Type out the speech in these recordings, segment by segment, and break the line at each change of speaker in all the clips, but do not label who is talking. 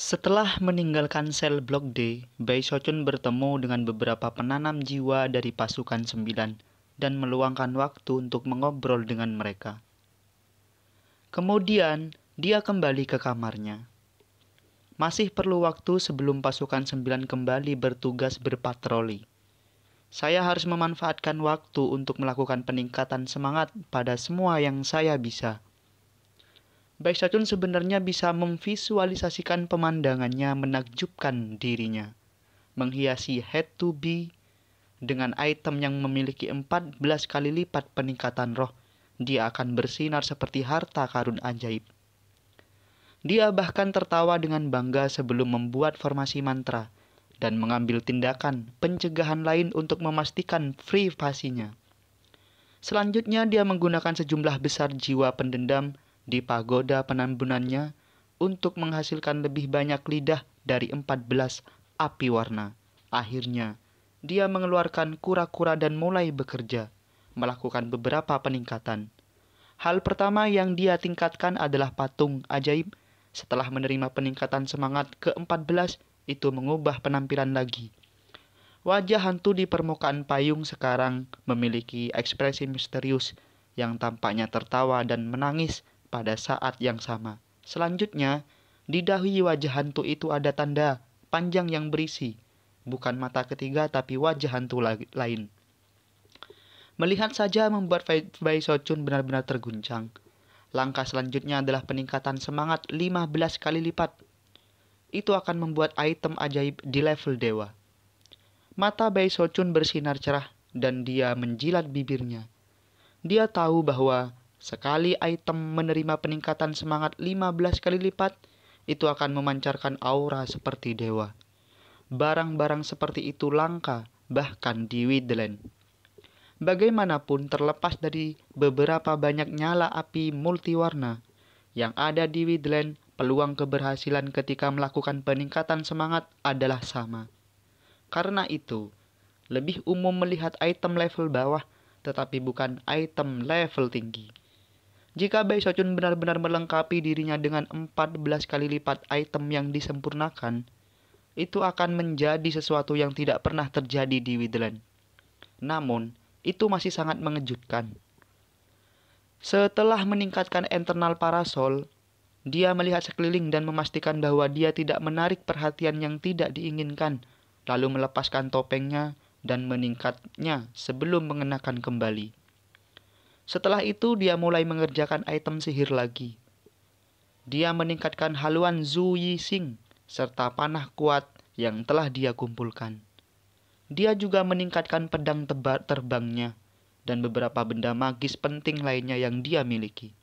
Setelah meninggalkan sel Blok D, Bai Shochun bertemu dengan beberapa penanam jiwa dari pasukan 9 dan meluangkan waktu untuk mengobrol dengan mereka. Kemudian, dia kembali ke kamarnya. Masih perlu waktu sebelum pasukan 9 kembali bertugas berpatroli. Saya harus memanfaatkan waktu untuk melakukan peningkatan semangat pada semua yang saya bisa. Bai Shochun sebenarnya bisa memvisualisasikan pemandangannya menakjubkan dirinya, menghiasi head to be dengan item yang memiliki 14 kali lipat peningkatan roh. Dia akan bersinar seperti harta karun ajaib. Dia bahkan tertawa dengan bangga sebelum membuat formasi mantra dan mengambil tindakan pencegahan lain untuk memastikan privasinya. Selanjutnya dia menggunakan sejumlah besar jiwa pendendam di pagoda penambunannya untuk menghasilkan lebih banyak lidah dari 14 api warna. Akhirnya, dia mengeluarkan kura-kura dan mulai bekerja, melakukan beberapa peningkatan. Hal pertama yang dia tingkatkan adalah patung ajaib. Setelah menerima peningkatan semangat ke-14, itu mengubah penampilan lagi. Wajah hantu di permukaan payung sekarang memiliki ekspresi misterius yang tampaknya tertawa dan menangis pada saat yang sama. Selanjutnya, di dahi wajah hantu itu ada tanda panjang yang berisi, bukan mata ketiga tapi wajah hantu lain. Melihat saja membuat Bai Shochun benar-benar terguncang. Langkah selanjutnya adalah peningkatan semangat 15 kali lipat. Itu akan membuat item ajaib di level dewa. Mata Bai Shochun bersinar cerah dan dia menjilat bibirnya. Dia tahu bahwa sekali item menerima peningkatan semangat 15 kali lipat, itu akan memancarkan aura seperti dewa. Barang-barang seperti itu langka, bahkan di Wildland. Bagaimanapun terlepas dari beberapa banyak nyala api multiwarna yang ada di Wildland, peluang keberhasilan ketika melakukan peningkatan semangat adalah sama. Karena itu, lebih umum melihat item level bawah tetapi bukan item level tinggi. Jika Bai Shochun benar-benar melengkapi dirinya dengan 14 kali lipat item yang disempurnakan, itu akan menjadi sesuatu yang tidak pernah terjadi di Wildland. Namun, itu masih sangat mengejutkan. Setelah meningkatkan internal parasol, dia melihat sekeliling dan memastikan bahwa dia tidak menarik perhatian yang tidak diinginkan, lalu melepaskan topengnya dan meningkatnya sebelum mengenakan kembali. Setelah itu dia mulai mengerjakan item sihir lagi. Dia meningkatkan haluan Zhu Yixing serta panah kuat yang telah dia kumpulkan. Dia juga meningkatkan pedang terbangnya dan beberapa benda magis penting lainnya yang dia miliki.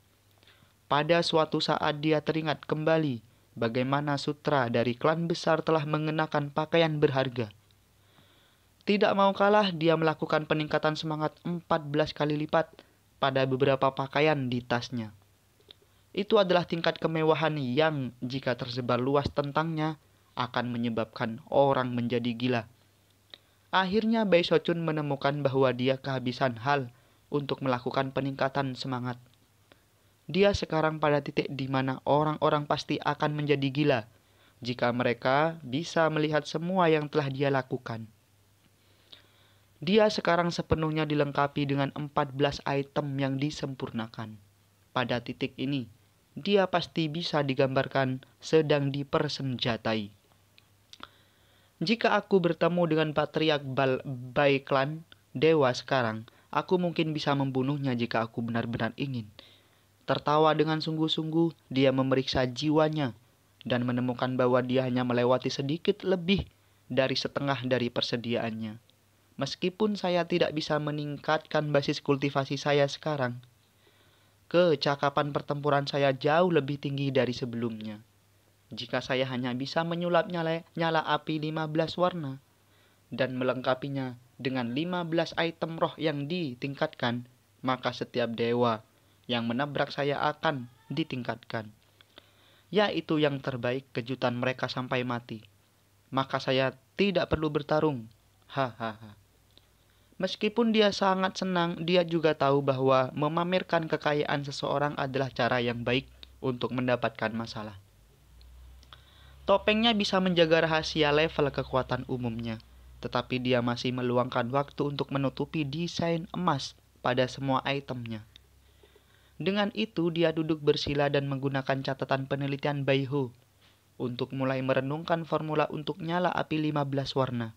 Pada suatu saat dia teringat kembali bagaimana sutra dari klan besar telah mengenakan pakaian berharga. Tidak mau kalah, dia melakukan peningkatan semangat 14 kali lipat pada beberapa pakaian di tasnya. Itu adalah tingkat kemewahan yang jika tersebar luas tentangnya akan menyebabkan orang menjadi gila. Akhirnya Bai Shochun menemukan bahwa dia kehabisan hal untuk melakukan peningkatan semangat. Dia sekarang pada titik di mana orang-orang pasti akan menjadi gila jika mereka bisa melihat semua yang telah dia lakukan. Dia sekarang sepenuhnya dilengkapi dengan 14 item yang disempurnakan. Pada titik ini, dia pasti bisa digambarkan sedang dipersenjatai. Jika aku bertemu dengan Patriark Bai Clan Dewa sekarang, aku mungkin bisa membunuhnya jika aku benar-benar ingin. Tertawa dengan sungguh-sungguh, dia memeriksa jiwanya dan menemukan bahwa dia hanya melewati sedikit lebih dari setengah dari persediaannya. Meskipun saya tidak bisa meningkatkan basis kultivasi saya sekarang, kecakapan pertempuran saya jauh lebih tinggi dari sebelumnya. Jika saya hanya bisa menyulap nyala api 15 warna dan melengkapinya dengan 15 item roh yang ditingkatkan, maka setiap dewa yang menabrak saya akan ditingkatkan. Yaitu yang terbaik kejutan mereka sampai mati. Maka saya tidak perlu bertarung. Hahaha. Meskipun dia sangat senang, dia juga tahu bahwa memamerkan kekayaan seseorang adalah cara yang baik untuk mendapatkan masalah. Topengnya bisa menjaga rahasia level kekuatan umumnya, tetapi dia masih meluangkan waktu untuk menutupi desain emas pada semua itemnya. Dengan itu, dia duduk bersila dan menggunakan catatan penelitian Baiho untuk mulai merenungkan formula untuk nyala api 15 warna.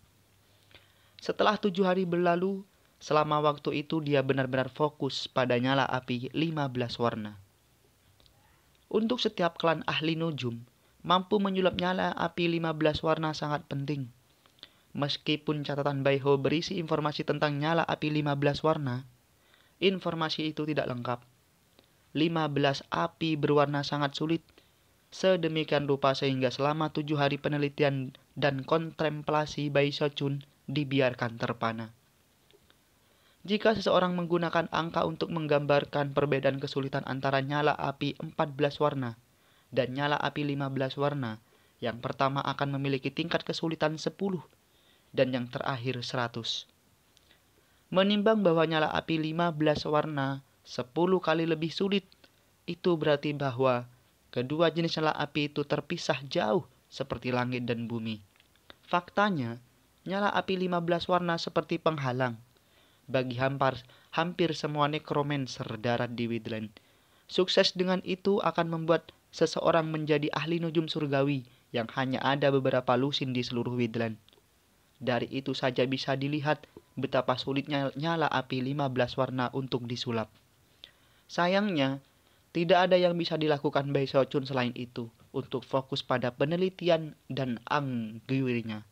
Setelah 7 hari berlalu, selama waktu itu dia benar-benar fokus pada nyala api 15 warna. Untuk setiap klan ahli nujum, mampu menyulap nyala api 15 warna sangat penting. Meskipun catatan Baiho berisi informasi tentang nyala api 15 warna, informasi itu tidak lengkap. 15 api berwarna sangat sulit, sedemikian rupa sehingga selama 7 hari penelitian dan kontemplasi Bai Shochun dibiarkan terpana. Jika seseorang menggunakan angka untuk menggambarkan perbedaan kesulitan antara nyala api 14 warna dan nyala api 15 warna, yang pertama akan memiliki tingkat kesulitan 10 dan yang terakhir 100. Menimbang bahwa nyala api 15 warna 10 kali lebih sulit, itu berarti bahwa kedua jenis nyala api itu terpisah jauh seperti langit dan bumi. Faktanya, nyala api 15 warna seperti penghalang bagi hampir semua necromancer darat di Widland. Sukses dengan itu akan membuat seseorang menjadi ahli nujum surgawi yang hanya ada beberapa lusin di seluruh Widland. Dari itu saja bisa dilihat betapa sulitnya nyala api 15 warna untuk disulap. Sayangnya, tidak ada yang bisa dilakukan Bai Shochun selain itu untuk fokus pada penelitian dan angguirnya.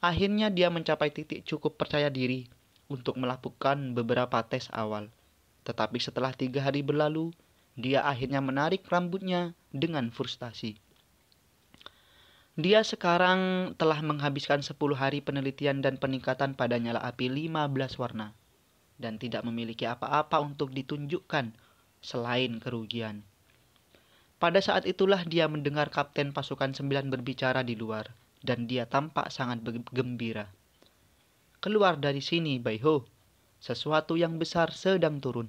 Akhirnya dia mencapai titik cukup percaya diri untuk melakukan beberapa tes awal. Tetapi setelah 3 hari berlalu, dia akhirnya menarik rambutnya dengan frustasi. Dia sekarang telah menghabiskan 10 hari penelitian dan peningkatan pada nyala api 15 warna dan tidak memiliki apa-apa untuk ditunjukkan selain kerugian. Pada saat itulah dia mendengar Kapten Pasukan 9 berbicara di luar dan dia tampak sangat gembira. Keluar dari sini, Baiho. Sesuatu yang besar sedang turun.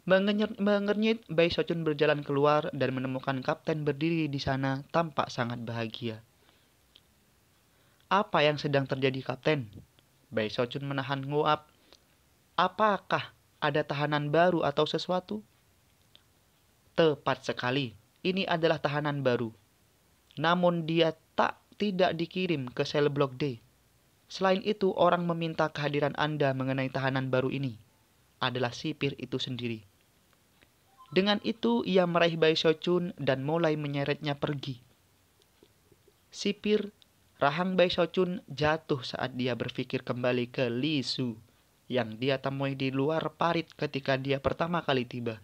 Mengernyit, Bai Shochun berjalan keluar dan menemukan kapten berdiri di sana tampak sangat bahagia. Apa yang sedang terjadi, Kapten? Bai Shochun menahan nguap. Apakah ada tahanan baru atau sesuatu? Tepat sekali, ini adalah tahanan baru. Namun dia tidak dikirim ke sel blok D. Selain itu, orang meminta kehadiran Anda mengenai tahanan baru ini. Adalah sipir itu sendiri. Dengan itu, ia meraih Bai Shochun dan mulai menyeretnya pergi. Sipir, rahang Bai Shochun jatuh saat dia berpikir kembali ke Li Su yang dia temui di luar parit ketika dia pertama kali tiba.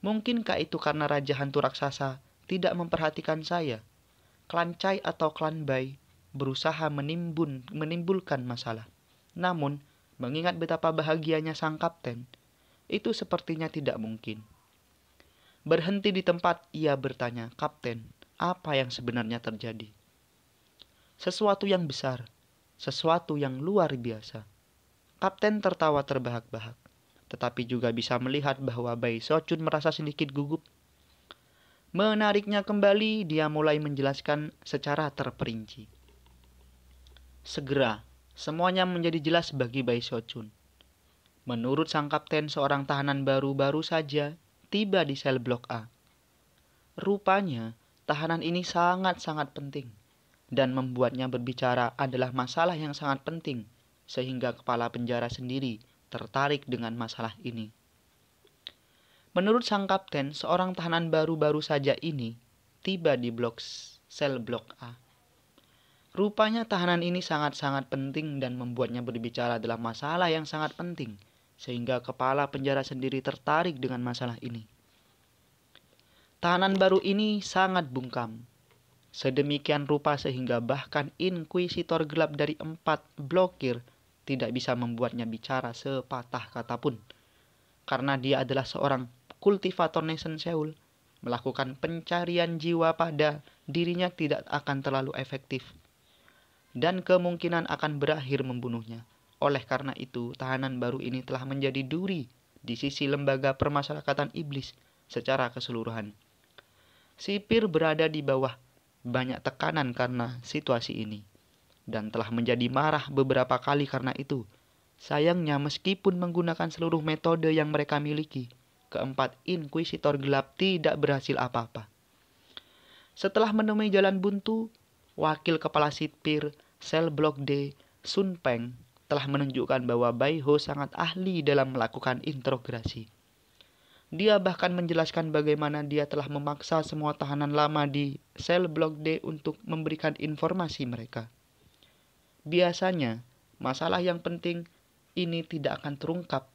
Mungkinkah itu karena Raja Hantu Raksasa tidak memperhatikan saya? Klan Chai atau klan Bai berusaha menimbulkan masalah. Namun, mengingat betapa bahagianya sang kapten, itu sepertinya tidak mungkin. Berhenti di tempat, ia bertanya, Kapten, apa yang sebenarnya terjadi? Sesuatu yang besar, sesuatu yang luar biasa. Kapten tertawa terbahak-bahak, tetapi juga bisa melihat bahwa Bai Shochun merasa sedikit gugup. Menariknya kembali, dia mulai menjelaskan secara terperinci. Segera, semuanya menjadi jelas bagi Bai Shochun. Menurut sang kapten, seorang tahanan baru saja tiba di sel blok A. Rupanya, tahanan ini sangat-sangat penting, dan membuatnya berbicara adalah masalah yang sangat penting, sehingga kepala penjara sendiri tertarik dengan masalah ini. Menurut sang kapten, seorang tahanan baru saja ini tiba di sel blok A. Rupanya tahanan ini sangat-sangat penting dan membuatnya berbicara adalah masalah yang sangat penting, sehingga kepala penjara sendiri tertarik dengan masalah ini. Tahanan baru ini sangat bungkam, sedemikian rupa sehingga bahkan inkuisitor gelap dari 4 blokir tidak bisa membuatnya bicara sepatah kata pun. Karena dia adalah seorang kultivator Nation Seoul, melakukan pencarian jiwa pada dirinya tidak akan terlalu efektif dan kemungkinan akan berakhir membunuhnya. Oleh karena itu, tahanan baru ini telah menjadi duri di sisi lembaga permasyarakatan iblis secara keseluruhan. Sipir berada di bawah banyak tekanan karena situasi ini, dan telah menjadi marah beberapa kali karena itu. Sayangnya, meskipun menggunakan seluruh metode yang mereka miliki, keempat inkuisitor gelap tidak berhasil apa-apa. Setelah menemui jalan buntu, wakil kepala sipir sel Blok D, Sun Peng, telah menunjukkan bahwa Bai Ho sangat ahli dalam melakukan interogasi. Dia bahkan menjelaskan bagaimana dia telah memaksa semua tahanan lama di sel Blok D untuk memberikan informasi mereka. Biasanya, masalah yang penting ini tidak akan terungkap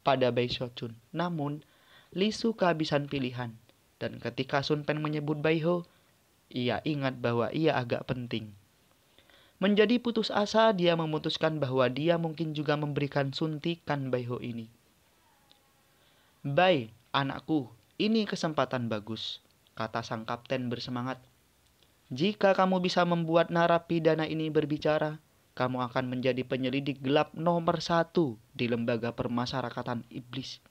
pada Bai Shochun. Namun, Li Su kehabisan pilihan, dan ketika Sun Pen menyebut Bai Ho, ia ingat bahwa ia agak penting. Menjadi putus asa, dia memutuskan bahwa dia mungkin juga memberikan suntikan Bai Ho ini. "Bai, anakku, ini kesempatan bagus," kata sang kapten bersemangat. "Jika kamu bisa membuat narapidana ini berbicara, kamu akan menjadi penyelidik gelap nomor 1 di lembaga permasyarakatan iblis."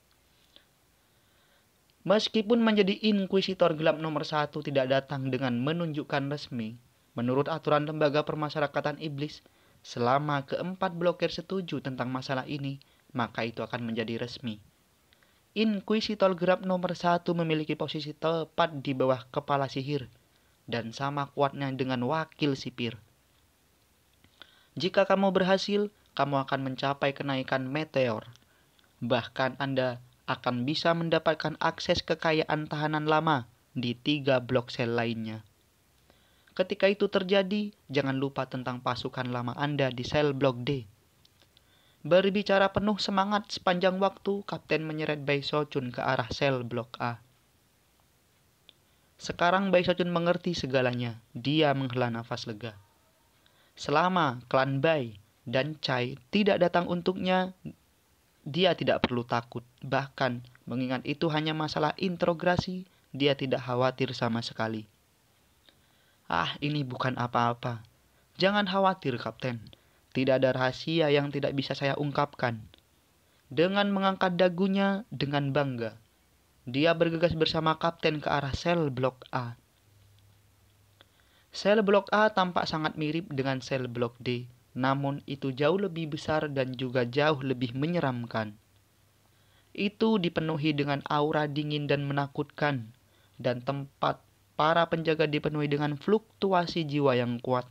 Meskipun menjadi inkuisitor gelap nomor 1 tidak datang dengan menunjukkan resmi, menurut aturan lembaga permasyarakatan iblis, selama keempat blokir setuju tentang masalah ini, maka itu akan menjadi resmi. Inkuisitor gelap nomor 1 memiliki posisi tepat di bawah kepala sihir, dan sama kuatnya dengan wakil sipir. Jika kamu berhasil, kamu akan mencapai kenaikan meteor. Bahkan Anda akan bisa mendapatkan akses kekayaan tahanan lama di 3 blok sel lainnya. Ketika itu terjadi, jangan lupa tentang pasukan lama Anda di sel Blok D. Berbicara penuh semangat sepanjang waktu, Kapten menyeret Bai Shochun ke arah sel Blok A. Sekarang Bai Shochun mengerti segalanya. Dia menghela nafas lega. Selama klan Bai dan Chai tidak datang untuknya, dia tidak perlu takut. Bahkan, mengingat itu hanya masalah interogasi, dia tidak khawatir sama sekali. Ini bukan apa-apa. Jangan khawatir, Kapten. Tidak ada rahasia yang tidak bisa saya ungkapkan. Dengan mengangkat dagunya dengan bangga, dia bergegas bersama Kapten ke arah sel Blok A. Sel Blok A tampak sangat mirip dengan sel Blok D, namun itu jauh lebih besar dan juga jauh lebih menyeramkan. Itu dipenuhi dengan aura dingin dan menakutkan, dan tempat para penjaga dipenuhi dengan fluktuasi jiwa yang kuat.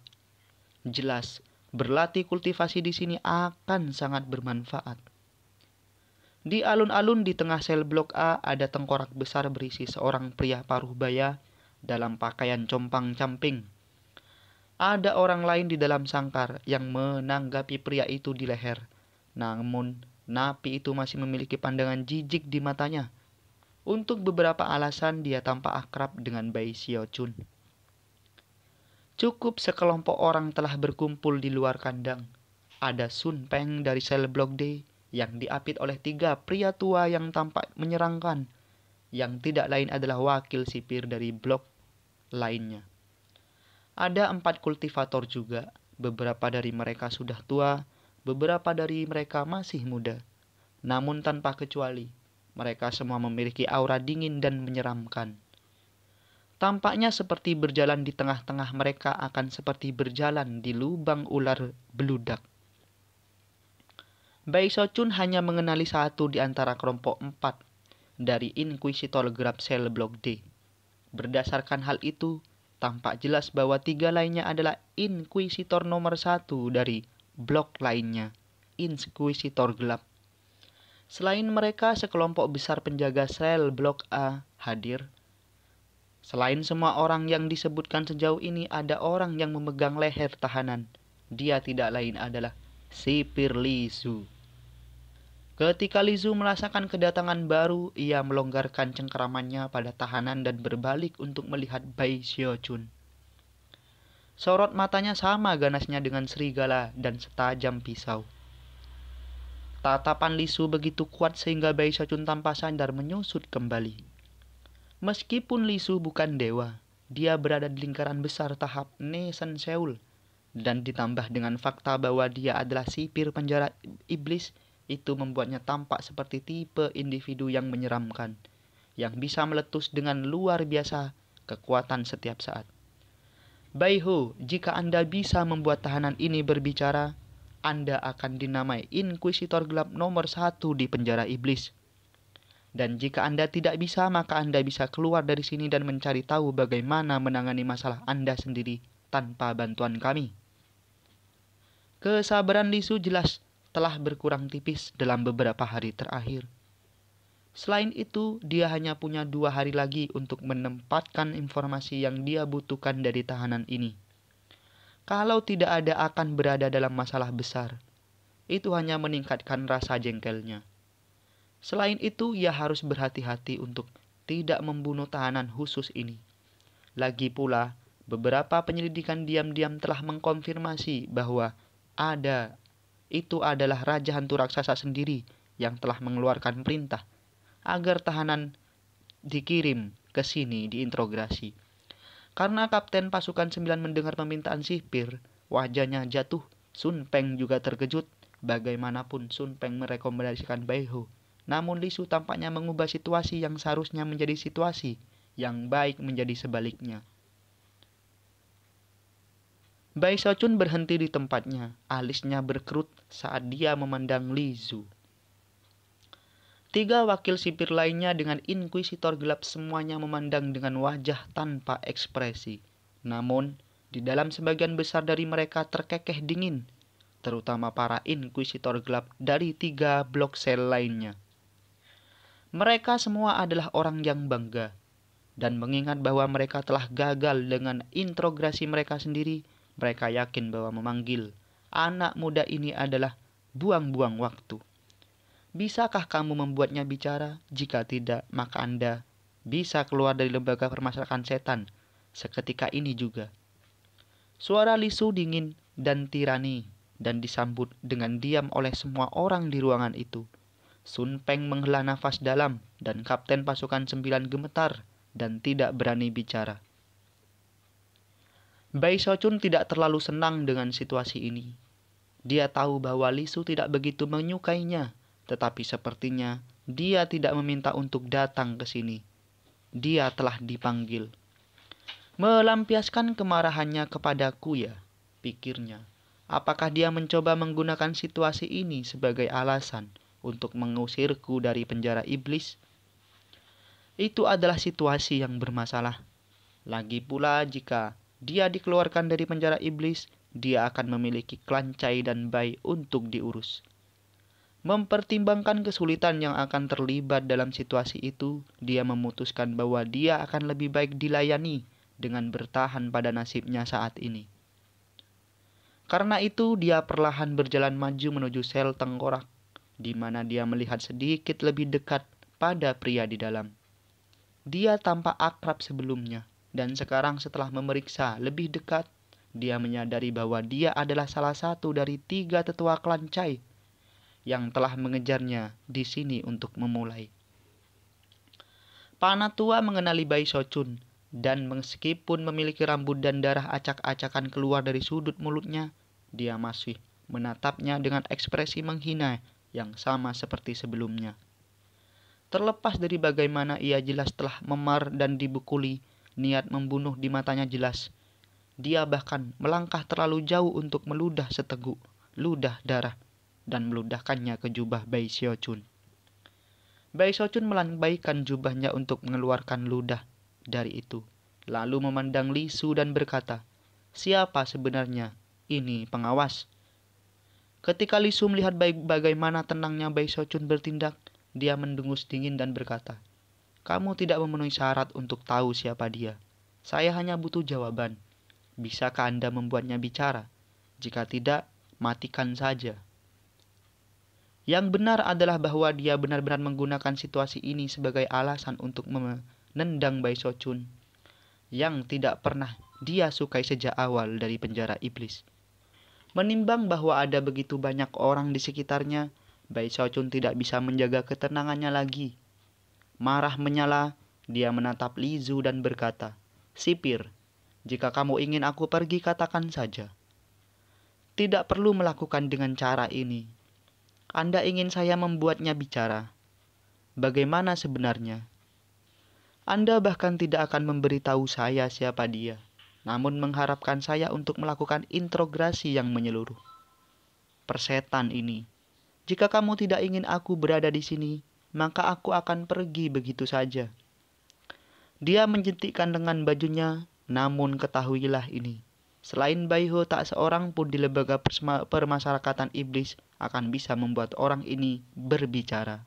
Jelas, berlatih kultivasi di sini akan sangat bermanfaat. Di alun-alun di tengah sel Blok A ada tengkorak besar berisi seorang pria paruh baya dalam pakaian compang-camping. Ada orang lain di dalam sangkar yang menanggapi pria itu di leher. Namun, napi itu masih memiliki pandangan jijik di matanya. Untuk beberapa alasan dia tampak akrab dengan Bai Shochun. Cukup sekelompok orang telah berkumpul di luar kandang. Ada Sun Peng dari sel Blok D yang diapit oleh 3 pria tua yang tampak menyenangkan, yang tidak lain adalah wakil sipir dari blok lainnya. Ada 4 kultivator juga, beberapa dari mereka sudah tua, beberapa dari mereka masih muda. Namun tanpa kecuali, mereka semua memiliki aura dingin dan menyeramkan. Tampaknya seperti berjalan di tengah-tengah mereka akan seperti berjalan di lubang ular beludak. Bai Shochun hanya mengenali 1 di antara kelompok 4 dari inkuisitor gelap sel Blok D. Berdasarkan hal itu, tampak jelas bahwa 3 lainnya adalah inkuisitor nomor 1 dari blok lainnya, inkuisitor gelap. Selain mereka, sekelompok besar penjaga sel Blok A hadir. Selain semua orang yang disebutkan sejauh ini, ada orang yang memegang leher tahanan. Dia tidak lain adalah sipir Li Su. Ketika Li Su merasakan kedatangan baru, ia melonggarkan cengkeramannya pada tahanan dan berbalik untuk melihat Bai Shochun. Sorot matanya sama ganasnya dengan serigala dan setajam pisau. Tatapan Li Su begitu kuat sehingga Bai Shochun tanpa sadar menyusut kembali. Meskipun Li Su bukan dewa, dia berada di lingkaran besar tahap Nesan Seul, dan ditambah dengan fakta bahwa dia adalah sipir penjara iblis, itu membuatnya tampak seperti tipe individu yang menyeramkan, yang bisa meletus dengan luar biasa kekuatan setiap saat. Baiho, jika Anda bisa membuat tahanan ini berbicara, Anda akan dinamai Inkuisitor Gelap nomor 1 di penjara iblis. Dan jika Anda tidak bisa, maka Anda bisa keluar dari sini dan mencari tahu bagaimana menangani masalah Anda sendiri tanpa bantuan kami. Kesabaran Li Su jelas telah berkurang tipis dalam beberapa hari terakhir. Selain itu, dia hanya punya 2 hari lagi untuk menempatkan informasi yang dia butuhkan dari tahanan ini. Kalau tidak ada akan berada dalam masalah besar. Itu hanya meningkatkan rasa jengkelnya. Selain itu, ia harus berhati-hati untuk tidak membunuh tahanan khusus ini. Lagi pula, beberapa penyelidikan diam-diam telah mengkonfirmasi bahwa itu adalah Raja Hantu Raksasa sendiri yang telah mengeluarkan perintah agar tahanan dikirim ke sini diinterogasi. Karena Kapten Pasukan 9 mendengar permintaan sipir, wajahnya jatuh. Sun Peng juga terkejut. Bagaimanapun Sun Peng merekomendasikan Baiho. Namun Li Su tampaknya mengubah situasi yang seharusnya menjadi situasi yang baik menjadi sebaliknya. Bai Xiaochun berhenti di tempatnya. Alisnya berkerut saat dia memandang Li Su. 3 wakil sipir lainnya dengan Inkuisitor Gelap semuanya memandang dengan wajah tanpa ekspresi. Namun, di dalam sebagian besar dari mereka terkekeh dingin, terutama para Inkuisitor Gelap dari 3 blok sel lainnya. Mereka semua adalah orang yang bangga, dan mengingat bahwa mereka telah gagal dengan interogasi mereka sendiri, mereka yakin bahwa memanggil anak muda ini adalah buang-buang waktu. Bisakah kamu membuatnya bicara? Jika tidak, maka Anda bisa keluar dari lembaga permasalahan setan seketika ini juga. Suara Li Su dingin dan tirani dan disambut dengan diam oleh semua orang di ruangan itu. Sun Peng menghela nafas dalam dan Kapten Pasukan 9 gemetar dan tidak berani bicara. Bai Xiaochun tidak terlalu senang dengan situasi ini. Dia tahu bahwa Li Su tidak begitu menyukainya. Tetapi sepertinya dia tidak meminta untuk datang ke sini. Dia telah dipanggil. Melampiaskan kemarahannya kepadaku ya, pikirnya. Apakah dia mencoba menggunakan situasi ini sebagai alasan untuk mengusirku dari penjara iblis? Itu adalah situasi yang bermasalah. Lagi pula jika dia dikeluarkan dari penjara iblis, dia akan memiliki klan Cai dan Bai untuk diurus. Mempertimbangkan kesulitan yang akan terlibat dalam situasi itu, dia memutuskan bahwa dia akan lebih baik dilayani dengan bertahan pada nasibnya saat ini. Karena itu, dia perlahan berjalan maju menuju sel tengkorak, di mana dia melihat sedikit lebih dekat pada pria di dalam. Dia tampak akrab sebelumnya, dan sekarang setelah memeriksa lebih dekat, dia menyadari bahwa dia adalah salah satu dari 3 tetua klan Cai yang telah mengejarnya di sini untuk memulai. Panatua mengenali Bai Xiaochun, dan meskipun memiliki rambut dan darah acak-acakan keluar dari sudut mulutnya, dia masih menatapnya dengan ekspresi menghina yang sama seperti sebelumnya. Terlepas dari bagaimana ia jelas telah memar dan dibukuli, niat membunuh di matanya jelas. Dia bahkan melangkah terlalu jauh untuk meludah seteguk ludah darah dan meludahkannya ke jubah Bai Xiaochun. Bai Xiaochun melambaikan jubahnya untuk mengeluarkan ludah dari itu, lalu memandang Li Su dan berkata, "Siapa sebenarnya ini pengawas?" Ketika Li Su melihat bagaimana tenangnya Bai Xiaochun bertindak, dia mendengus dingin dan berkata, "Kamu tidak memenuhi syarat untuk tahu siapa dia. Saya hanya butuh jawaban. Bisakah Anda membuatnya bicara? Jika tidak, matikan saja." Yang benar adalah bahwa dia benar-benar menggunakan situasi ini sebagai alasan untuk menendang Bai Xiaochun yang tidak pernah dia sukai sejak awal dari penjara iblis. Menimbang bahwa ada begitu banyak orang di sekitarnya, Bai Xiaochun tidak bisa menjaga ketenangannya lagi. Marah menyala, dia menatap Li Su dan berkata, "Sipir, jika kamu ingin aku pergi, katakan saja. Tidak perlu melakukan dengan cara ini. Anda ingin saya membuatnya bicara. Bagaimana sebenarnya? Anda bahkan tidak akan memberitahu saya siapa dia. namun mengharapkan saya untuk melakukan interogasi yang menyeluruh. Persetan ini, jika kamu tidak ingin aku berada di sini, maka aku akan pergi begitu saja. Dia menjentikkan lengan bajunya, namun ketahuilah ini. Selain Baiho, tak seorang pun di lembaga permasyarakatan iblis akan bisa membuat orang ini berbicara.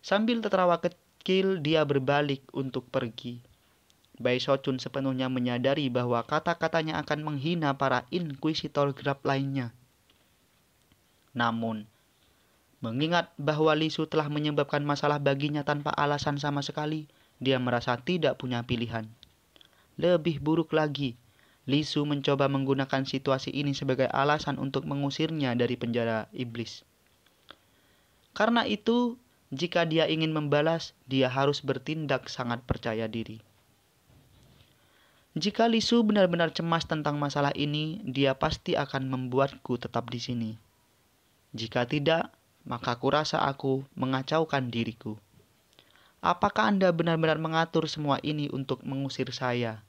Sambil tertawa kecil, dia berbalik untuk pergi. Bai Shochun sepenuhnya menyadari bahwa kata-katanya akan menghina para inkuisitor gelap lainnya. Namun, mengingat bahwa Li Su telah menyebabkan masalah baginya tanpa alasan sama sekali, dia merasa tidak punya pilihan. Lebih buruk lagi, Li Su mencoba menggunakan situasi ini sebagai alasan untuk mengusirnya dari penjara iblis. Karena itu, jika dia ingin membalas, dia harus bertindak sangat percaya diri. Jika Li Su benar-benar cemas tentang masalah ini, dia pasti akan membuatku tetap di sini. Jika tidak, maka kurasa aku mengacaukan diriku. Apakah Anda benar-benar mengatur semua ini untuk mengusir saya?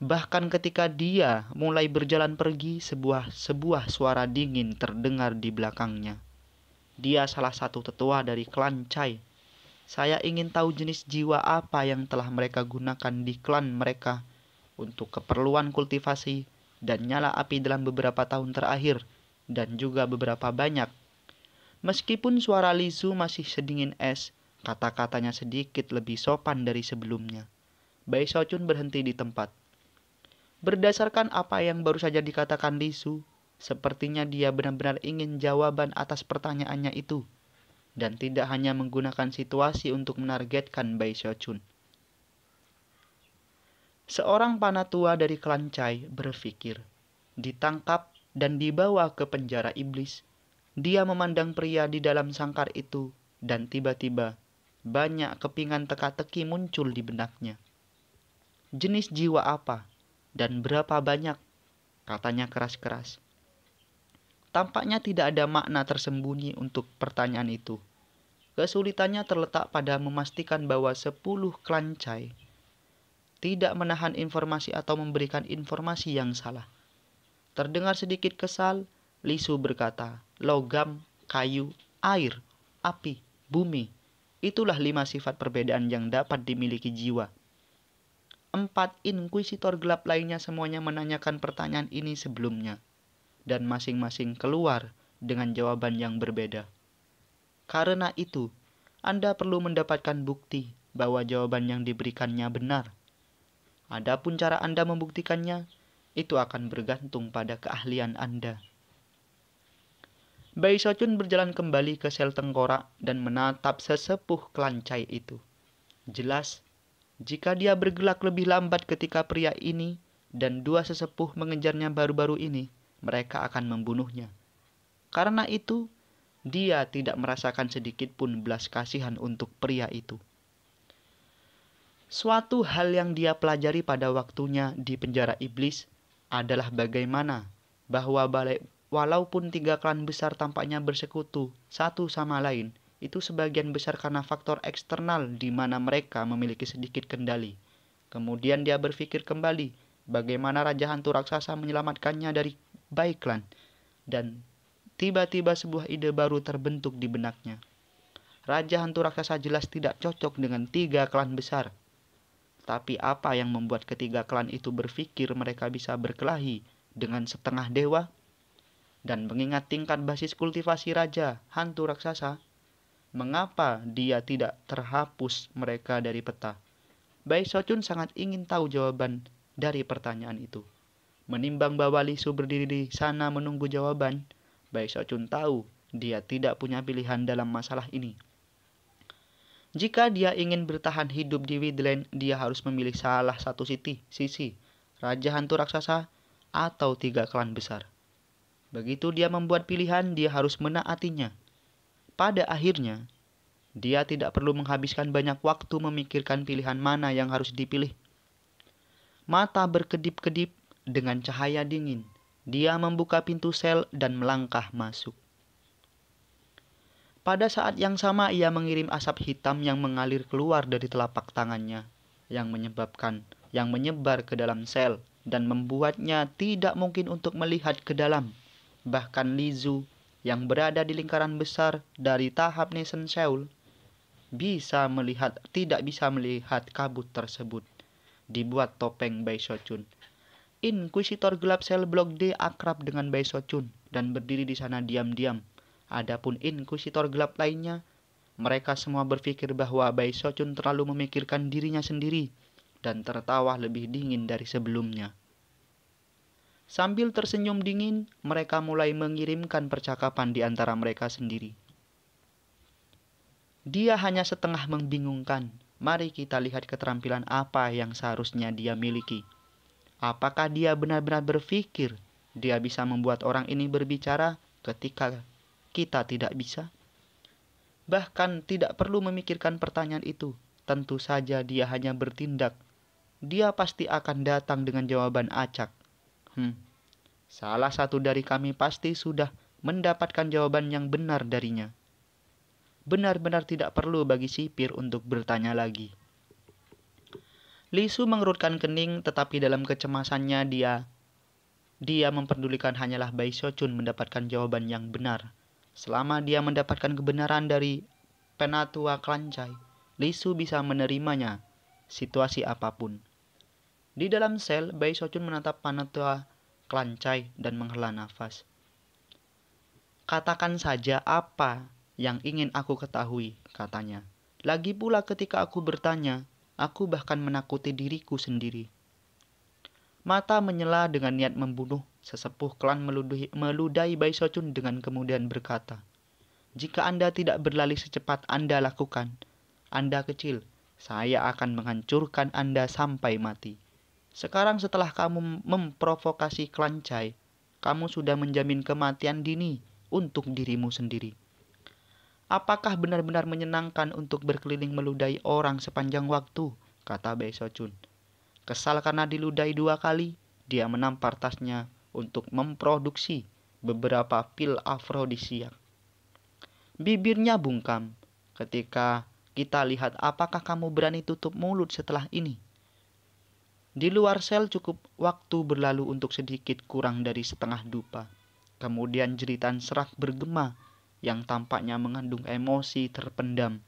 Bahkan ketika dia mulai berjalan pergi, sebuah suara dingin terdengar di belakangnya. Dia salah satu tetua dari klan Chai. Saya ingin tahu jenis jiwa apa yang telah mereka gunakan di klan mereka untuk keperluan kultivasi dan nyala api dalam beberapa tahun terakhir, dan juga beberapa banyak. Meskipun suara Li Su masih sedingin es, kata-katanya sedikit lebih sopan dari sebelumnya. Bai Shochun berhenti di tempat. Berdasarkan apa yang baru saja dikatakan Li Su, sepertinya dia benar-benar ingin jawaban atas pertanyaannya itu, dan tidak hanya menggunakan situasi untuk menargetkan Bai Shochun. Seorang panatua dari klan Chai berpikir, ditangkap dan dibawa ke penjara iblis. Dia memandang pria di dalam sangkar itu, dan tiba-tiba banyak kepingan teka-teki muncul di benaknya. Jenis jiwa apa dan berapa banyak? Katanya keras-keras. Tampaknya tidak ada makna tersembunyi untuk pertanyaan itu. Kesulitannya terletak pada memastikan bahwa 10 klan Chai tidak menahan informasi atau memberikan informasi yang salah. Terdengar sedikit kesal, Li Su berkata, logam, kayu, air, api, bumi. Itulah 5 sifat perbedaan yang dapat dimiliki jiwa. 4 inkuisitor gelap lainnya semuanya menanyakan pertanyaan ini sebelumnya, dan masing-masing keluar dengan jawaban yang berbeda. Karena itu, Anda perlu mendapatkan bukti bahwa jawaban yang diberikannya benar. Adapun cara Anda membuktikannya, itu akan bergantung pada keahlian Anda. Bai Shochun berjalan kembali ke sel tengkorak dan menatap sesepuh klan Chai itu. Jelas, jika dia bergerak lebih lambat ketika pria ini dan 2 sesepuh mengejarnya baru-baru ini, mereka akan membunuhnya. Karena itu, dia tidak merasakan sedikit pun belas kasihan untuk pria itu. Suatu hal yang dia pelajari pada waktunya di penjara iblis adalah bagaimana bahwa walaupun 3 klan besar tampaknya bersekutu satu sama lain, itu sebagian besar karena faktor eksternal di mana mereka memiliki sedikit kendali. Kemudian dia berpikir kembali bagaimana Raja Hantu Raksasa menyelamatkannya dari Bai Klan, dan tiba-tiba sebuah ide baru terbentuk di benaknya. Raja Hantu Raksasa jelas tidak cocok dengan 3 klan besar. Tapi apa yang membuat ketiga klan itu berpikir mereka bisa berkelahi dengan setengah dewa? Dan mengingat tingkat basis kultivasi Raja Hantu Raksasa, mengapa dia tidak terhapus mereka dari peta? Bai Shochun sangat ingin tahu jawaban dari pertanyaan itu. Menimbang bahwa Li Su berdiri di sana menunggu jawaban, Bai Shochun tahu dia tidak punya pilihan dalam masalah ini. Jika dia ingin bertahan hidup di Widland, dia harus memilih salah satu sisi, Raja Hantu Raksasa atau 3 klan besar. Begitu dia membuat pilihan, dia harus menaatinya. Pada akhirnya, dia tidak perlu menghabiskan banyak waktu memikirkan pilihan mana yang harus dipilih. Mata berkedip-kedip dengan cahaya dingin. Dia membuka pintu sel dan melangkah masuk. Pada saat yang sama ia mengirim asap hitam yang mengalir keluar dari telapak tangannya. yang menyebar ke dalam sel dan membuatnya tidak mungkin untuk melihat ke dalam. Bahkan Lisu yang berada di lingkaran besar dari tahap Nation Seoul tidak bisa melihat kabut tersebut. Dibuat topeng Bae Sochun. Inkuisitor gelap sel blok D akrab dengan Bae Sochun dan berdiri di sana diam-diam. Adapun inkuisitor gelap lainnya, mereka semua berpikir bahwa Bae Sochun terlalu memikirkan dirinya sendiri dan tertawa lebih dingin dari sebelumnya. Sambil tersenyum dingin, mereka mulai mengirimkan percakapan di antara mereka sendiri. Dia hanya setengah membingungkan. Mari kita lihat keterampilan apa yang seharusnya dia miliki. Apakah dia benar-benar berpikir dia bisa membuat orang ini berbicara ketika kita tidak bisa? Bahkan tidak perlu memikirkan pertanyaan itu. Tentu saja dia hanya bertindak. Dia pasti akan datang dengan jawaban acak. Salah satu dari kami pasti sudah mendapatkan jawaban yang benar darinya. Benar-benar tidak perlu bagi sipir untuk bertanya lagi. Lisu mengerutkan kening, tetapi dalam kecemasannya dia memperdulikan hanyalah Bae Sochun mendapatkan jawaban yang benar. Selama dia mendapatkan kebenaran dari penatua Klancai, Lisu bisa menerimanya situasi apapun. Di dalam sel, Bae Sochun menatap penatua Klancai dan menghela nafas. Katakan saja apa yang ingin aku ketahui, katanya. Lagi pula ketika aku bertanya, aku bahkan menakuti diriku sendiri. Mata menyela dengan niat membunuh, sesepuh klan meludahi Bae Sochun dengan kemudian berkata, jika Anda tidak berlari secepat Anda lakukan, Anda kecil, saya akan menghancurkan Anda sampai mati. Sekarang setelah kamu memprovokasi Klancai, kamu sudah menjamin kematian dini untuk dirimu sendiri. Apakah benar-benar menyenangkan untuk berkeliling meludahi orang sepanjang waktu? Kata Bae Sochun. Kesal karena diludahi 2 kali, dia menampar tasnya untuk memproduksi beberapa pil afrodisiak. Bibirnya bungkam. Ketika kita lihat apakah kamu berani tutup mulut setelah ini. Di luar sel cukup waktu berlalu untuk sedikit kurang dari setengah dupa. Kemudian jeritan serak bergema yang tampaknya mengandung emosi terpendam.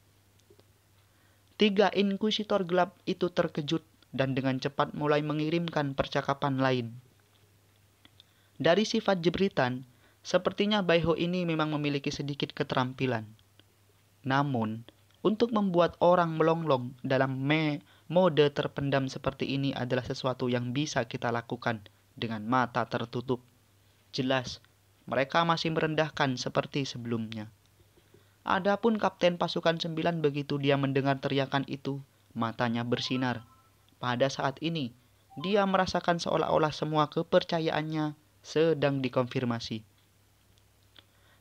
3 inkuisitor gelap itu terkejut dan dengan cepat mulai mengirimkan percakapan lain. Dari sifat jebritan, sepertinya Bae Ho ini memang memiliki sedikit keterampilan. Namun, untuk membuat orang melonglong dalam mode terpendam seperti ini adalah sesuatu yang bisa kita lakukan dengan mata tertutup. Jelas, mereka masih merendahkan seperti sebelumnya. Adapun Kapten Pasukan 9 begitu dia mendengar teriakan itu, matanya bersinar. Pada saat ini, dia merasakan seolah-olah semua kepercayaannya sedang dikonfirmasi.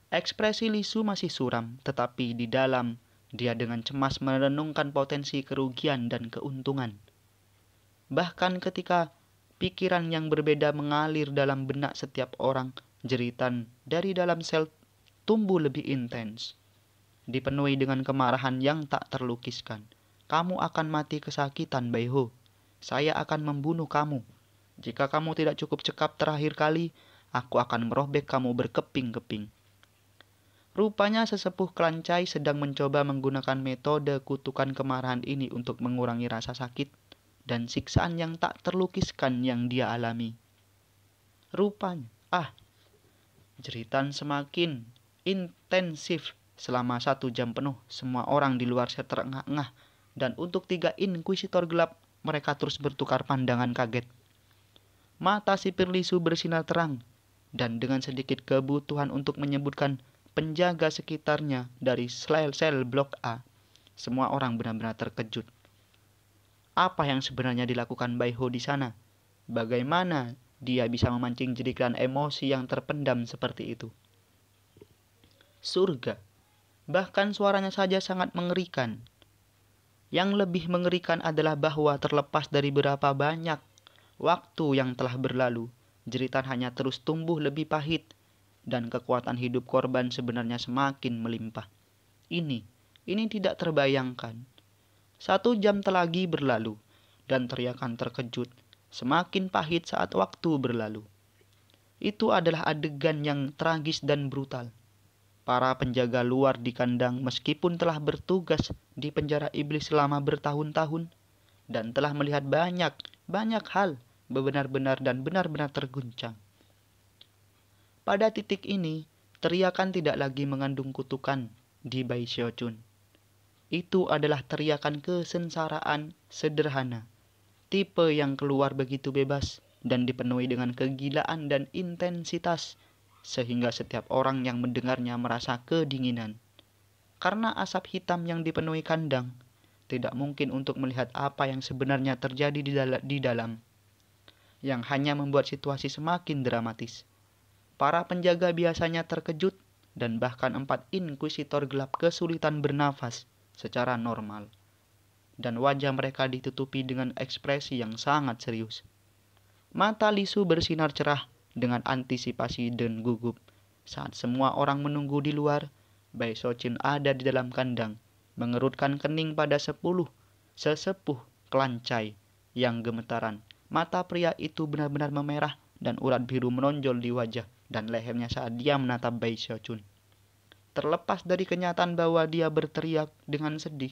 Ekspresi Lisu masih suram, tetapi di dalam dia dengan cemas merenungkan potensi kerugian dan keuntungan. Bahkan ketika pikiran yang berbeda mengalir dalam benak setiap orang, jeritan dari dalam sel tumbuh lebih intens. Dipenuhi dengan kemarahan yang tak terlukiskan. Kamu akan mati kesakitan, Bae Ho. Saya akan membunuh kamu. Jika kamu tidak cukup cekap terakhir kali, aku akan merobek kamu berkeping-keping. Rupanya sesepuh Klancai sedang mencoba menggunakan metode kutukan kemarahan ini untuk mengurangi rasa sakit dan siksaan yang tak terlukiskan yang dia alami. Rupanya, jeritan semakin intensif selama 1 jam penuh. Semua orang di luar sel terengah-engah, dan untuk 3 inkuisitor gelap, mereka terus bertukar pandangan kaget. Mata sipir Lisu bersinar terang, dan dengan sedikit kebutuhan untuk menyebutkan penjaga sekitarnya dari sel blok A, semua orang benar-benar terkejut. Apa yang sebenarnya dilakukan Bae Ho di sana? Bagaimana dia bisa memancing jeritan emosi yang terpendam seperti itu? Surga. Bahkan suaranya saja sangat mengerikan. Yang lebih mengerikan adalah bahwa terlepas dari berapa banyak waktu yang telah berlalu, jeritan hanya terus tumbuh lebih pahit dan kekuatan hidup korban sebenarnya semakin melimpah. Ini tidak terbayangkan. 1 jam lagi berlalu. dan teriakan terkejut semakin pahit saat waktu berlalu. Itu adalah adegan yang tragis dan brutal. Para penjaga luar di kandang meskipun telah bertugas di penjara iblis selama bertahun-tahun dan telah melihat banyak hal benar-benar terguncang. Pada titik ini, teriakan tidak lagi mengandung kutukan di Bai Xiaojun. Itu adalah teriakan kesengsaraan sederhana, tipe yang keluar begitu bebas dan dipenuhi dengan kegilaan dan intensitas, sehingga setiap orang yang mendengarnya merasa kedinginan. Karena asap hitam yang dipenuhi kandang, tidak mungkin untuk melihat apa yang sebenarnya terjadi di dalam, yang hanya membuat situasi semakin dramatis. Para penjaga biasanya terkejut dan bahkan 4 inkuisitor gelap kesulitan bernafas secara normal. Dan wajah mereka ditutupi dengan ekspresi yang sangat serius. Mata Lisu bersinar cerah dengan antisipasi dan gugup. Saat semua orang menunggu di luar, Bai Xiaojun ada di dalam kandang, mengerutkan kening pada sesepuh kelancai yang gemetaran. Mata pria itu benar-benar memerah dan urat biru menonjol di wajah dan lehernya saat dia menatap Bai Xiaojun. Terlepas dari kenyataan bahwa dia berteriak dengan sedih,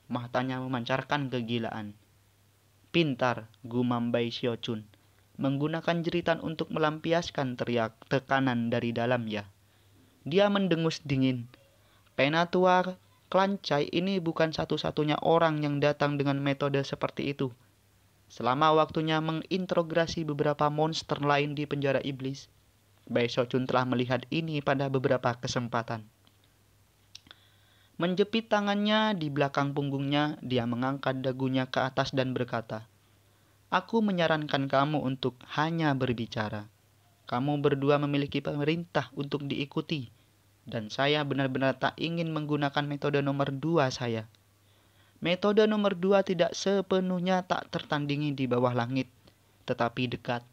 matanya memancarkan kegilaan. Pintar, gumam Bai Xiaojun, menggunakan jeritan untuk melampiaskan teriak tekanan dari dalam ya. Dia mendengus dingin. Penatua Kelancai ini bukan satu-satunya orang yang datang dengan metode seperti itu. Selama waktunya mengintegrasi beberapa monster lain di penjara iblis, Bai Xiaojun telah melihat ini pada beberapa kesempatan. Menjepit tangannya di belakang punggungnya, dia mengangkat dagunya ke atas dan berkata, "Aku menyarankan kamu untuk hanya berbicara. Kamu berdua memiliki pemerintah untuk diikuti, dan saya benar-benar tak ingin menggunakan metode nomor 2 saya. Metode nomor 2 tidak sepenuhnya tak tertandingi di bawah langit, tetapi dekat.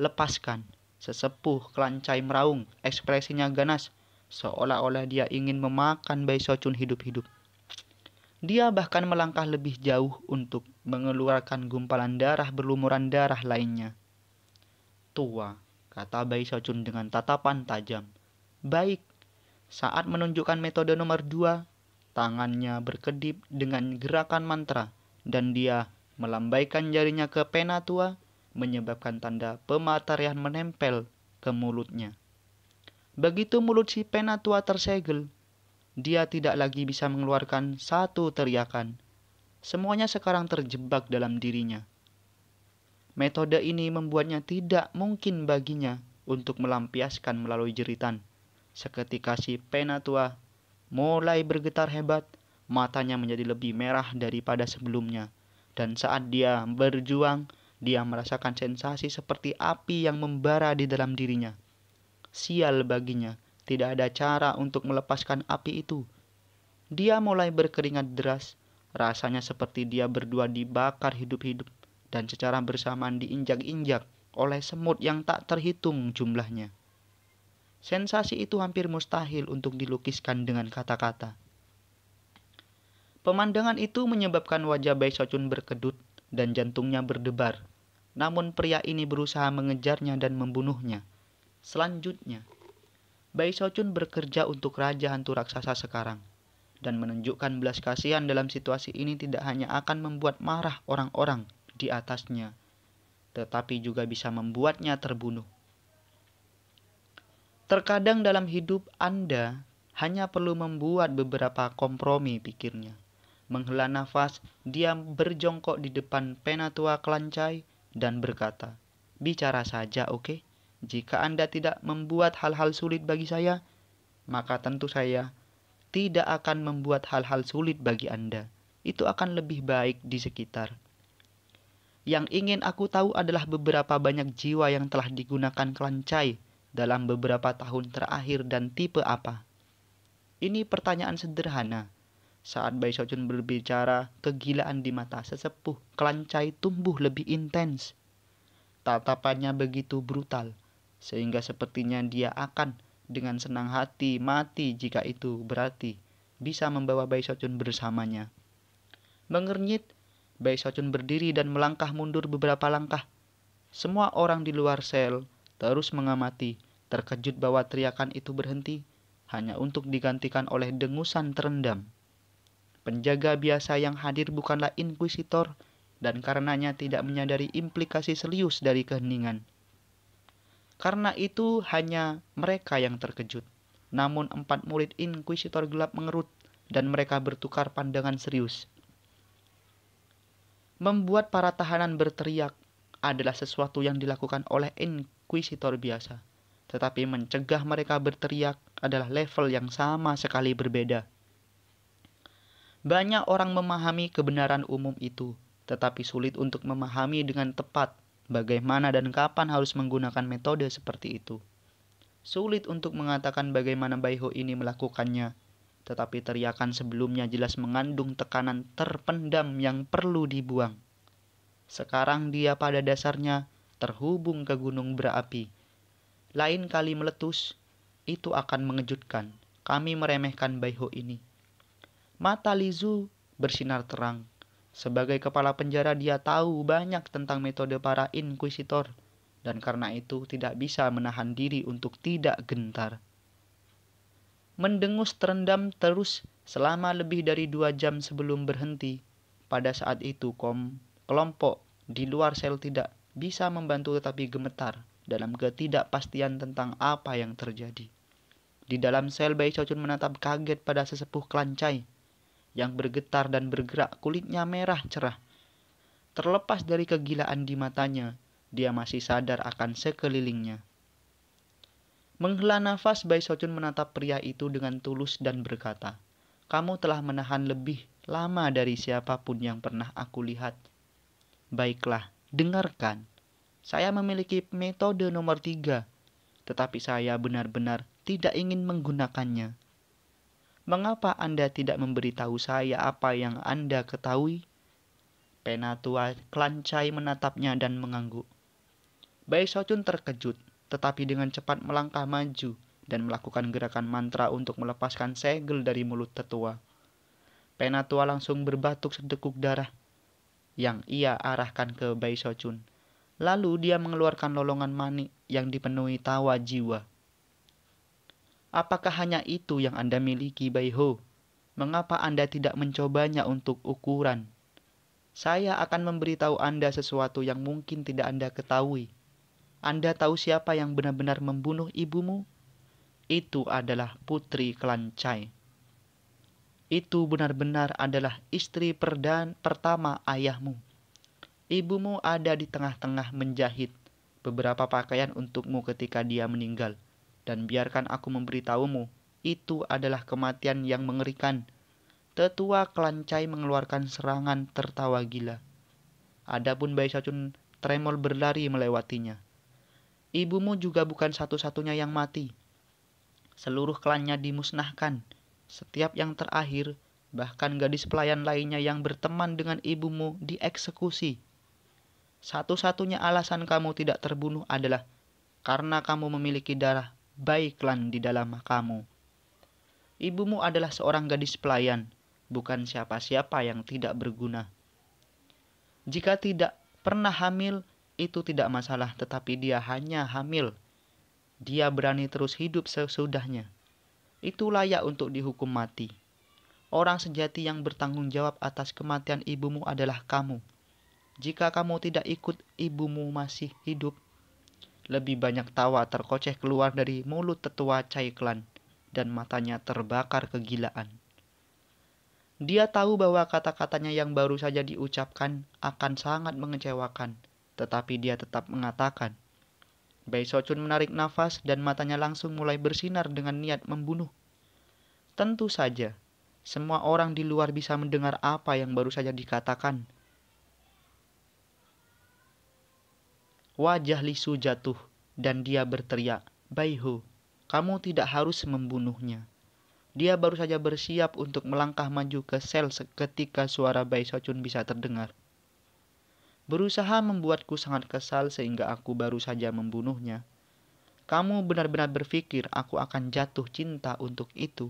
Lepaskan." Sesepuh Kelancai meraung, ekspresinya ganas, seolah-olah dia ingin memakan Bai Xiaojun hidup-hidup. Dia bahkan melangkah lebih jauh untuk mengeluarkan gumpalan darah berlumuran darah lainnya. "Tua," kata Bai Xiaojun dengan tatapan tajam. "Baik." Saat menunjukkan metode nomor 2, tangannya berkedip dengan gerakan mantra dan dia melambaikan jarinya ke Penatua, menyebabkan tanda pematarian menempel ke mulutnya. Begitu mulut si Penatua tersegel, dia tidak lagi bisa mengeluarkan satu teriakan. Semuanya sekarang terjebak dalam dirinya. Metode ini membuatnya tidak mungkin baginya untuk melampiaskan melalui jeritan. Seketika si Penatua mulai bergetar hebat, matanya menjadi lebih merah daripada sebelumnya. Dan saat dia berjuang, dia merasakan sensasi seperti api yang membara di dalam dirinya. Sial baginya, tidak ada cara untuk melepaskan api itu. Dia mulai berkeringat deras, rasanya seperti dia berdua dibakar hidup-hidup dan secara bersamaan diinjak-injak oleh semut yang tak terhitung jumlahnya. Sensasi itu hampir mustahil untuk dilukiskan dengan kata-kata. Pemandangan itu menyebabkan wajah Bai Xiaojun berkedut dan jantungnya berdebar. Namun pria ini berusaha mengejarnya dan membunuhnya. Selanjutnya, Bai Xiaojun bekerja untuk Raja Hantu Raksasa sekarang. Dan menunjukkan belas kasihan dalam situasi ini tidak hanya akan membuat marah orang-orang di atasnya, tetapi juga bisa membuatnya terbunuh. Terkadang dalam hidup Anda hanya perlu membuat beberapa kompromi, pikirnya. Menghela nafas, dia berjongkok di depan Penatua Kelancai dan berkata, "Bicara saja, oke? Jika Anda tidak membuat hal-hal sulit bagi saya, maka tentu saya tidak akan membuat hal-hal sulit bagi Anda. Itu akan lebih baik di sekitar. Yang ingin aku tahu adalah beberapa banyak jiwa yang telah digunakan Kelancai dalam beberapa tahun terakhir dan tipe apa." Ini pertanyaan sederhana. Saat Bai Xiaojun berbicara, kegilaan di mata sesepuh Kelancai tumbuh lebih intens. Tatapannya begitu brutal, sehingga sepertinya dia akan dengan senang hati mati jika itu berarti bisa membawa Bai Xiaojun bersamanya. Mengernyit, Bai Xiaochun berdiri dan melangkah mundur beberapa langkah. Semua orang di luar sel terus mengamati, terkejut bahwa teriakan itu berhenti, hanya untuk digantikan oleh dengusan terendam. Penjaga biasa yang hadir bukanlah inkuisitor, dan karenanya tidak menyadari implikasi serius dari keheningan. Karena itu hanya mereka yang terkejut. Namun 4 murid inkuisitor gelap mengerut, dan mereka bertukar pandangan serius. Membuat para tahanan berteriak adalah sesuatu yang dilakukan oleh inkuisitor biasa. Tetapi mencegah mereka berteriak adalah level yang sama sekali berbeda. Banyak orang memahami kebenaran umum itu, tetapi sulit untuk memahami dengan tepat bagaimana dan kapan harus menggunakan metode seperti itu. Sulit untuk mengatakan bagaimana Bai Ho ini melakukannya, tetapi teriakan sebelumnya jelas mengandung tekanan terpendam yang perlu dibuang. Sekarang dia pada dasarnya terhubung ke gunung berapi. Lain kali meletus, itu akan mengejutkan. Kami meremehkan Bai Ho ini. Mata Lizu bersinar terang. Sebagai kepala penjara dia tahu banyak tentang metode para inkuisitor, dan karena itu tidak bisa menahan diri untuk tidak gentar. Mendengus terendam terus selama lebih dari 2 jam sebelum berhenti. Pada saat itu kelompok di luar sel tidak bisa membantu tetapi gemetar dalam ketidakpastian tentang apa yang terjadi. Di dalam sel Bai Xiaochun menatap kaget pada sesepuh kelancai yang bergetar dan bergerak, kulitnya merah cerah. Terlepas dari kegilaan di matanya, dia masih sadar akan sekelilingnya. Menghela nafas, Bai Xiaochun menatap pria itu dengan tulus dan berkata, "Kamu telah menahan lebih lama dari siapapun yang pernah aku lihat. Baiklah, dengarkan. Saya memiliki metode nomor 3, tetapi saya benar-benar tidak ingin menggunakannya. Mengapa Anda tidak memberitahu saya apa yang Anda ketahui?" Penatua kelancai menatapnya dan mengangguk. Bai Xiaochun terkejut, tetapi dengan cepat melangkah maju dan melakukan gerakan mantra untuk melepaskan segel dari mulut tetua. Penatua langsung berbatuk sedekuk darah yang ia arahkan ke Bai Xiaochun. Lalu dia mengeluarkan lolongan manik yang dipenuhi tawa jiwa. "Apakah hanya itu yang Anda miliki, Bai Ho? Mengapa Anda tidak mencobanya untuk ukuran? Saya akan memberitahu Anda sesuatu yang mungkin tidak Anda ketahui. Anda tahu siapa yang benar-benar membunuh ibumu? Itu adalah putri kelancai. Itu benar-benar adalah istri pertama ayahmu. Ibumu ada di tengah-tengah menjahit beberapa pakaian untukmu ketika dia meninggal. Dan biarkan aku memberitahumu, itu adalah kematian yang mengerikan." Tetua kelancai mengeluarkan serangan tertawa gila. Adapun Bai Xiaochun tremor berlari melewatinya. "Ibumu juga bukan satu-satunya yang mati. Seluruh klannya dimusnahkan. Setiap yang terakhir, bahkan gadis pelayan lainnya yang berteman dengan ibumu dieksekusi. Satu-satunya alasan kamu tidak terbunuh adalah karena kamu memiliki darah Bai klan di dalam kamu. Ibumu adalah seorang gadis pelayan, bukan siapa-siapa yang tidak berguna. Jika tidak pernah hamil, itu tidak masalah, tetapi dia hanya hamil. Dia berani terus hidup sesudahnya. Itu layak untuk dihukum mati. Orang sejati yang bertanggung jawab atas kematian ibumu adalah kamu. Jika kamu tidak ikut ibumu masih hidup." Lebih banyak tawa terkoceh keluar dari mulut tetua Cai Klan, dan matanya terbakar kegilaan. Dia tahu bahwa kata-katanya yang baru saja diucapkan akan sangat mengecewakan, tetapi dia tetap mengatakan. Bai Xiaochun menarik nafas dan matanya langsung mulai bersinar dengan niat membunuh. Tentu saja, semua orang di luar bisa mendengar apa yang baru saja dikatakan. Wajah Lisu jatuh dan dia berteriak, "Bai Ho, kamu tidak harus membunuhnya." Dia baru saja bersiap untuk melangkah maju ke sel seketika suara Bai Xiaochun bisa terdengar. "Berusaha membuatku sangat kesal sehingga aku baru saja membunuhnya. Kamu benar-benar berpikir aku akan jatuh cinta untuk itu?"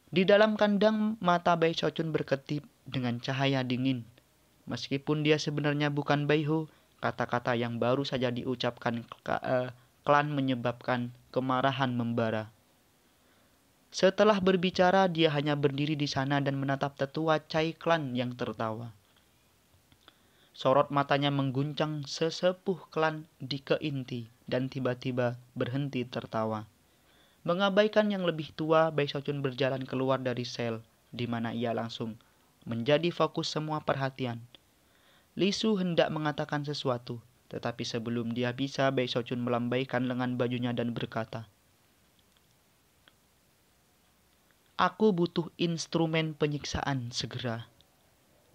Di dalam kandang mata Bai Xiaochun berkedip dengan cahaya dingin. Meskipun dia sebenarnya bukan Baiho, kata-kata yang baru saja diucapkan Klan menyebabkan kemarahan membara. Setelah berbicara, dia hanya berdiri di sana dan menatap tetua Cai Klan yang tertawa. Sorot matanya mengguncang sesepuh klan di keinti dan tiba-tiba berhenti tertawa. Mengabaikan yang lebih tua, Bai Shochun berjalan keluar dari sel, di mana ia langsung menjadi fokus semua perhatian. Li Su hendak mengatakan sesuatu, tetapi sebelum dia bisa, Bai Shochun melambaikan lengan bajunya dan berkata, "Aku butuh instrumen penyiksaan segera."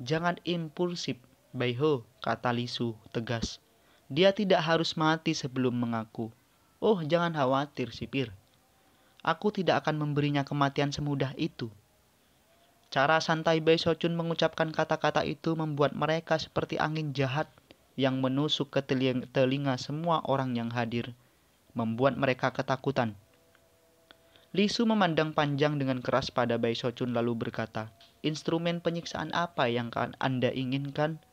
"Jangan impulsif, Baiho," kata Li Su tegas. "Dia tidak harus mati sebelum mengaku." "Oh, jangan khawatir, sipir. Aku tidak akan memberinya kematian semudah itu." Cara santai Bai Shochun mengucapkan kata-kata itu membuat mereka seperti angin jahat yang menusuk ke telinga semua orang yang hadir, membuat mereka ketakutan. Li Su memandang panjang dengan keras pada Bai Shochun lalu berkata, "Instrumen penyiksaan apa yang Anda inginkan?"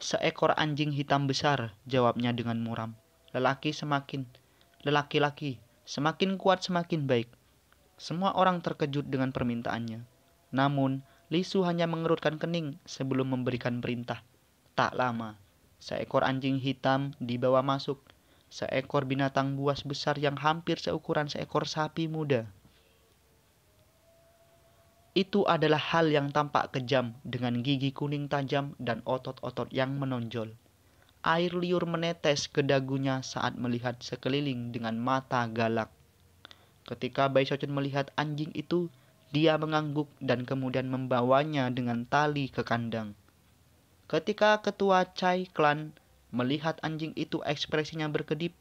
"Seekor anjing hitam besar," jawabnya dengan muram. Lelaki-laki, semakin kuat semakin baik." Semua orang terkejut dengan permintaannya. Namun, Li Su hanya mengerutkan kening sebelum memberikan perintah. Tak lama, seekor anjing hitam dibawa masuk. Seekor binatang buas besar yang hampir seukuran seekor sapi muda. Itu adalah hal yang tampak kejam dengan gigi kuning tajam dan otot-otot yang menonjol. Air liur menetes ke dagunya saat melihat sekeliling dengan mata galak. Ketika Bai Shochun melihat anjing itu, dia mengangguk dan kemudian membawanya dengan tali ke kandang. Ketika ketua Cai Klan melihat anjing itu, ekspresinya berkedip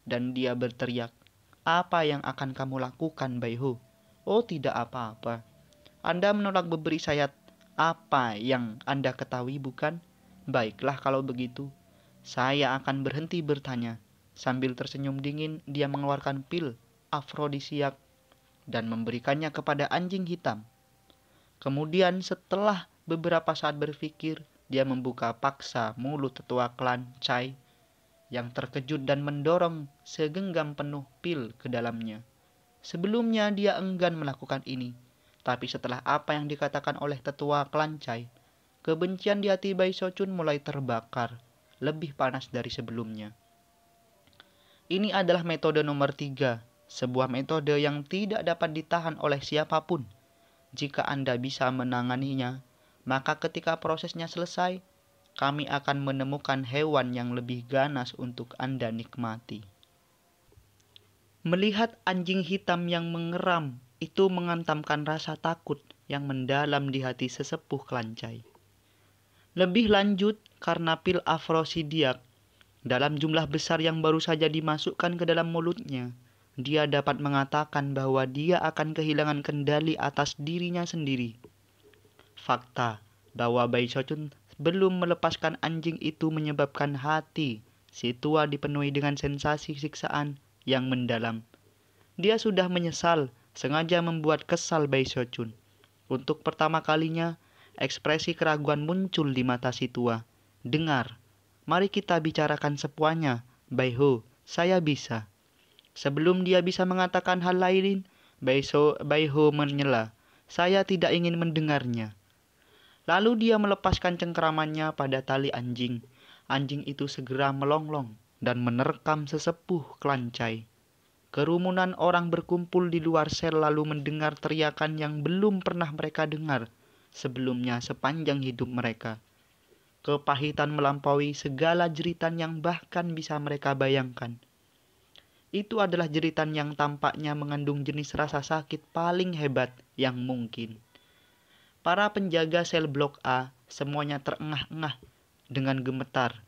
dan dia berteriak, "Apa yang akan kamu lakukan, Baiho?" "Oh, tidak apa-apa. Anda menolak memberi saya apa yang Anda ketahui, bukan? Baiklah kalau begitu. Saya akan berhenti bertanya." Sambil tersenyum dingin, dia mengeluarkan pil afrodisiak dan memberikannya kepada anjing hitam. Kemudian setelah beberapa saat berpikir, dia membuka paksa mulut tetua klan Cai yang terkejut dan mendorong segenggam penuh pil ke dalamnya. Sebelumnya dia enggan melakukan ini, tapi setelah apa yang dikatakan oleh tetua klan Cai, kebencian di hati Bai Shochun mulai terbakar, lebih panas dari sebelumnya. Ini adalah metode nomor 3, sebuah metode yang tidak dapat ditahan oleh siapapun. Jika Anda bisa menanganinya, maka ketika prosesnya selesai, kami akan menemukan hewan yang lebih ganas untuk Anda nikmati. Melihat anjing hitam yang mengeram, itu mengantamkan rasa takut yang mendalam di hati sesepuh klan Cai. Lebih lanjut, karena pil afrosidiak dalam jumlah besar yang baru saja dimasukkan ke dalam mulutnya, dia dapat mengatakan bahwa dia akan kehilangan kendali atas dirinya sendiri. Fakta bahwa Bai Shochun belum melepaskan anjing itu menyebabkan hati si tua dipenuhi dengan sensasi siksaan yang mendalam. Dia sudah menyesal, sengaja membuat kesal Bai Shochun. Untuk pertama kalinya, ekspresi keraguan muncul di mata si tua. "Dengar, mari kita bicarakan semuanya, Baiho, saya bisa." Sebelum dia bisa mengatakan hal lain, Baiho menyela, "Saya tidak ingin mendengarnya." Lalu dia melepaskan cengkeramannya pada tali anjing. Anjing itu segera melonglong dan menerkam sesepuh klan Cai. Kerumunan orang berkumpul di luar sel lalu mendengar teriakan yang belum pernah mereka dengar sebelumnya sepanjang hidup mereka. Kepahitan melampaui segala jeritan yang bahkan bisa mereka bayangkan. Itu adalah jeritan yang tampaknya mengandung jenis rasa sakit paling hebat yang mungkin. Para penjaga sel blok A semuanya terengah-engah dengan gemetar,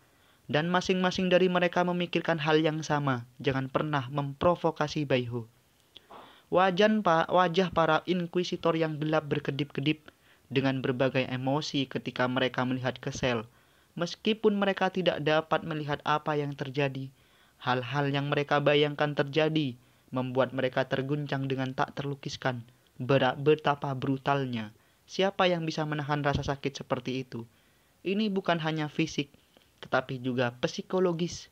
dan masing-masing dari mereka memikirkan hal yang sama, jangan pernah memprovokasi Baiho. Wajah para inkuisitor yang gelap berkedip-kedip dengan berbagai emosi ketika mereka melihat ke sel. Meskipun mereka tidak dapat melihat apa yang terjadi, hal-hal yang mereka bayangkan terjadi membuat mereka terguncang dengan tak terlukiskan betapa brutalnya Siapa yang bisa menahan rasa sakit seperti itu? Ini bukan hanya fisik, tetapi juga psikologis.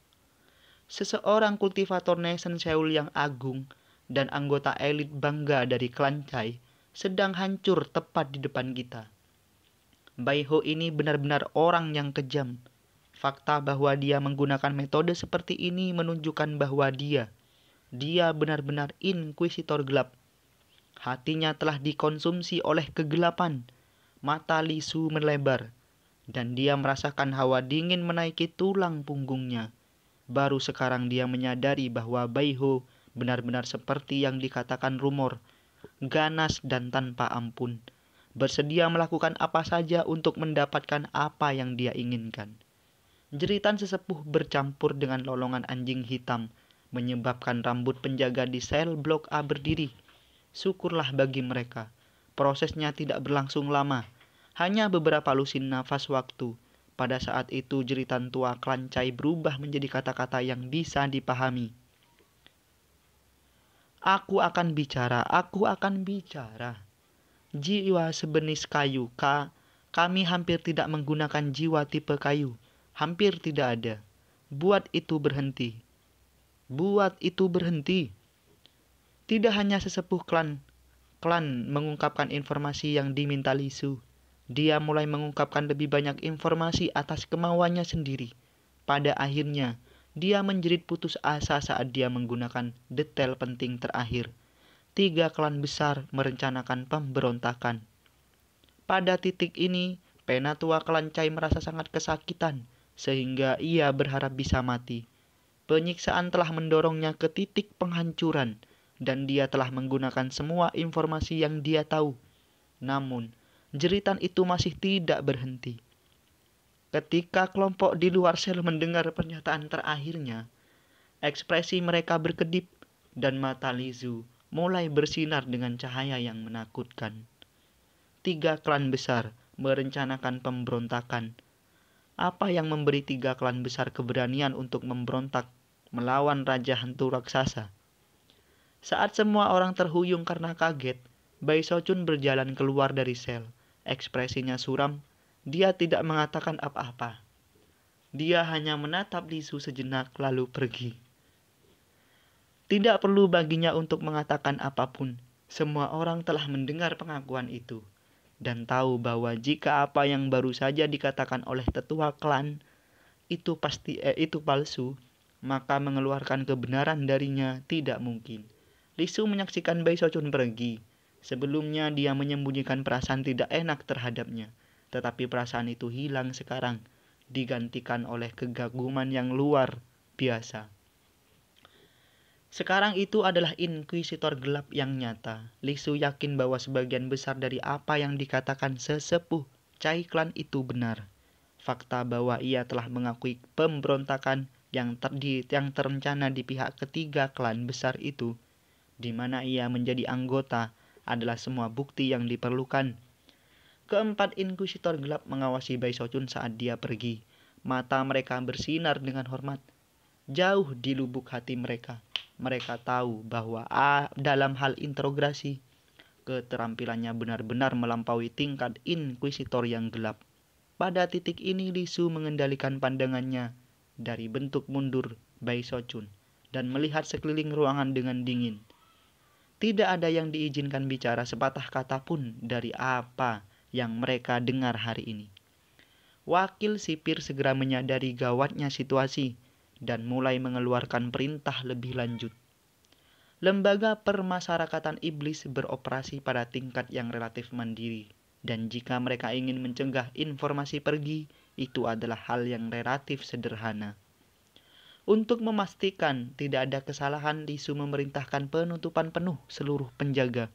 Seseorang kultivator Nation Seoul yang agung dan anggota elit bangga dari klan Chai sedang hancur tepat di depan kita. Baiho ini benar-benar orang yang kejam. Fakta bahwa dia menggunakan metode seperti ini menunjukkan bahwa dia benar-benar inkuisitor gelap. Hatinya telah dikonsumsi oleh kegelapan. Mata Li Su melebar, dan dia merasakan hawa dingin menaiki tulang punggungnya. Baru sekarang dia menyadari bahwa Baiho benar-benar seperti yang dikatakan rumor, ganas dan tanpa ampun, bersedia melakukan apa saja untuk mendapatkan apa yang dia inginkan. Jeritan sesepuh bercampur dengan lolongan anjing hitam menyebabkan rambut penjaga di sel blok A berdiri. Syukurlah bagi mereka, prosesnya tidak berlangsung lama, hanya beberapa lusin nafas waktu. Pada saat itu jeritan tua klan Chai berubah menjadi kata-kata yang bisa dipahami. Aku akan bicara, aku akan bicara. Jiwa sebenis kayu, kami hampir tidak menggunakan jiwa tipe kayu. Hampir tidak ada. Buat itu berhenti. Buat itu berhenti. Tidak hanya sesepuh klan mengungkapkan informasi yang diminta Li Su. Dia mulai mengungkapkan lebih banyak informasi atas kemauannya sendiri. Pada akhirnya, dia menjerit putus asa saat dia menggunakan detail penting terakhir. 3 klan besar merencanakan pemberontakan. Pada titik ini, penatua klan Chai merasa sangat kesakitan, sehingga ia berharap bisa mati. Penyiksaan telah mendorongnya ke titik penghancuran, dan dia telah menggunakan semua informasi yang dia tahu. Namun, jeritan itu masih tidak berhenti. Ketika kelompok di luar sel mendengar pernyataan terakhirnya, ekspresi mereka berkedip dan mata Li Su mulai bersinar dengan cahaya yang menakutkan. 3 klan besar merencanakan pemberontakan. Apa yang memberi 3 klan besar keberanian untuk memberontak melawan Raja Hantu Raksasa? Saat semua orang terhuyung karena kaget, Bai Shochun berjalan keluar dari sel. Ekspresinya suram. Dia tidak mengatakan apa-apa. Dia hanya menatap Li Su sejenak lalu pergi. Tidak perlu baginya untuk mengatakan apapun. Semua orang telah mendengar pengakuan itu dan tahu bahwa jika apa yang baru saja dikatakan oleh tetua klan itu palsu, maka mengeluarkan kebenaran darinya tidak mungkin. Li Su menyaksikan Bai Shochun pergi. Sebelumnya dia menyembunyikan perasaan tidak enak terhadapnya. Tetapi perasaan itu hilang sekarang, digantikan oleh kegaguman yang luar biasa. Sekarang itu adalah inkuisitor gelap yang nyata. Li Su yakin bahwa sebagian besar dari apa yang dikatakan sesepuh Chai klan itu benar. Fakta bahwa ia telah mengakui pemberontakan yang terencana di pihak ketiga klan besar itu, di mana ia menjadi anggota, adalah semua bukti yang diperlukan. Keempat inkuisitor gelap mengawasi Bai Shochun saat dia pergi. Mata mereka bersinar dengan hormat. Jauh di lubuk hati mereka, mereka tahu bahwa dalam hal interogasi, keterampilannya benar-benar melampaui tingkat inkuisitor yang gelap. Pada titik ini Li Su mengendalikan pandangannya dari bentuk mundur Bai Shochun dan melihat sekeliling ruangan dengan dingin. Tidak ada yang diizinkan bicara sepatah kata pun dari apa yang mereka dengar hari ini. Wakil sipir segera menyadari gawatnya situasi dan mulai mengeluarkan perintah lebih lanjut. Lembaga permasyarakatan iblis beroperasi pada tingkat yang relatif mandiri, dan jika mereka ingin mencegah informasi pergi, itu adalah hal yang relatif sederhana. Untuk memastikan tidak ada kesalahan, Li Su memerintahkan penutupan penuh seluruh penjaga.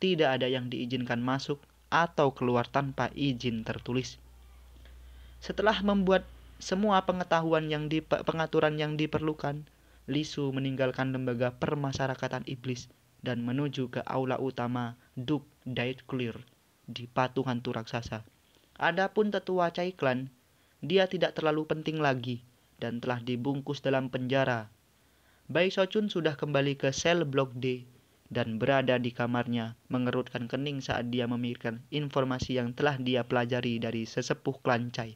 Tidak ada yang diizinkan masuk atau keluar tanpa izin tertulis. Setelah membuat semua pengetahuan pengaturan yang diperlukan, Li Su meninggalkan lembaga permasyarakatan iblis dan menuju ke aula utama Duke Daedclear di Patung Hantu Raksasa. Adapun tetua Chai Clan, dia tidak terlalu penting lagi dan telah dibungkus dalam penjara. Bai Shochun sudah kembali ke sel blok D. dan berada di kamarnya mengerutkan kening saat dia memikirkan informasi yang telah dia pelajari dari sesepuh klan Chai.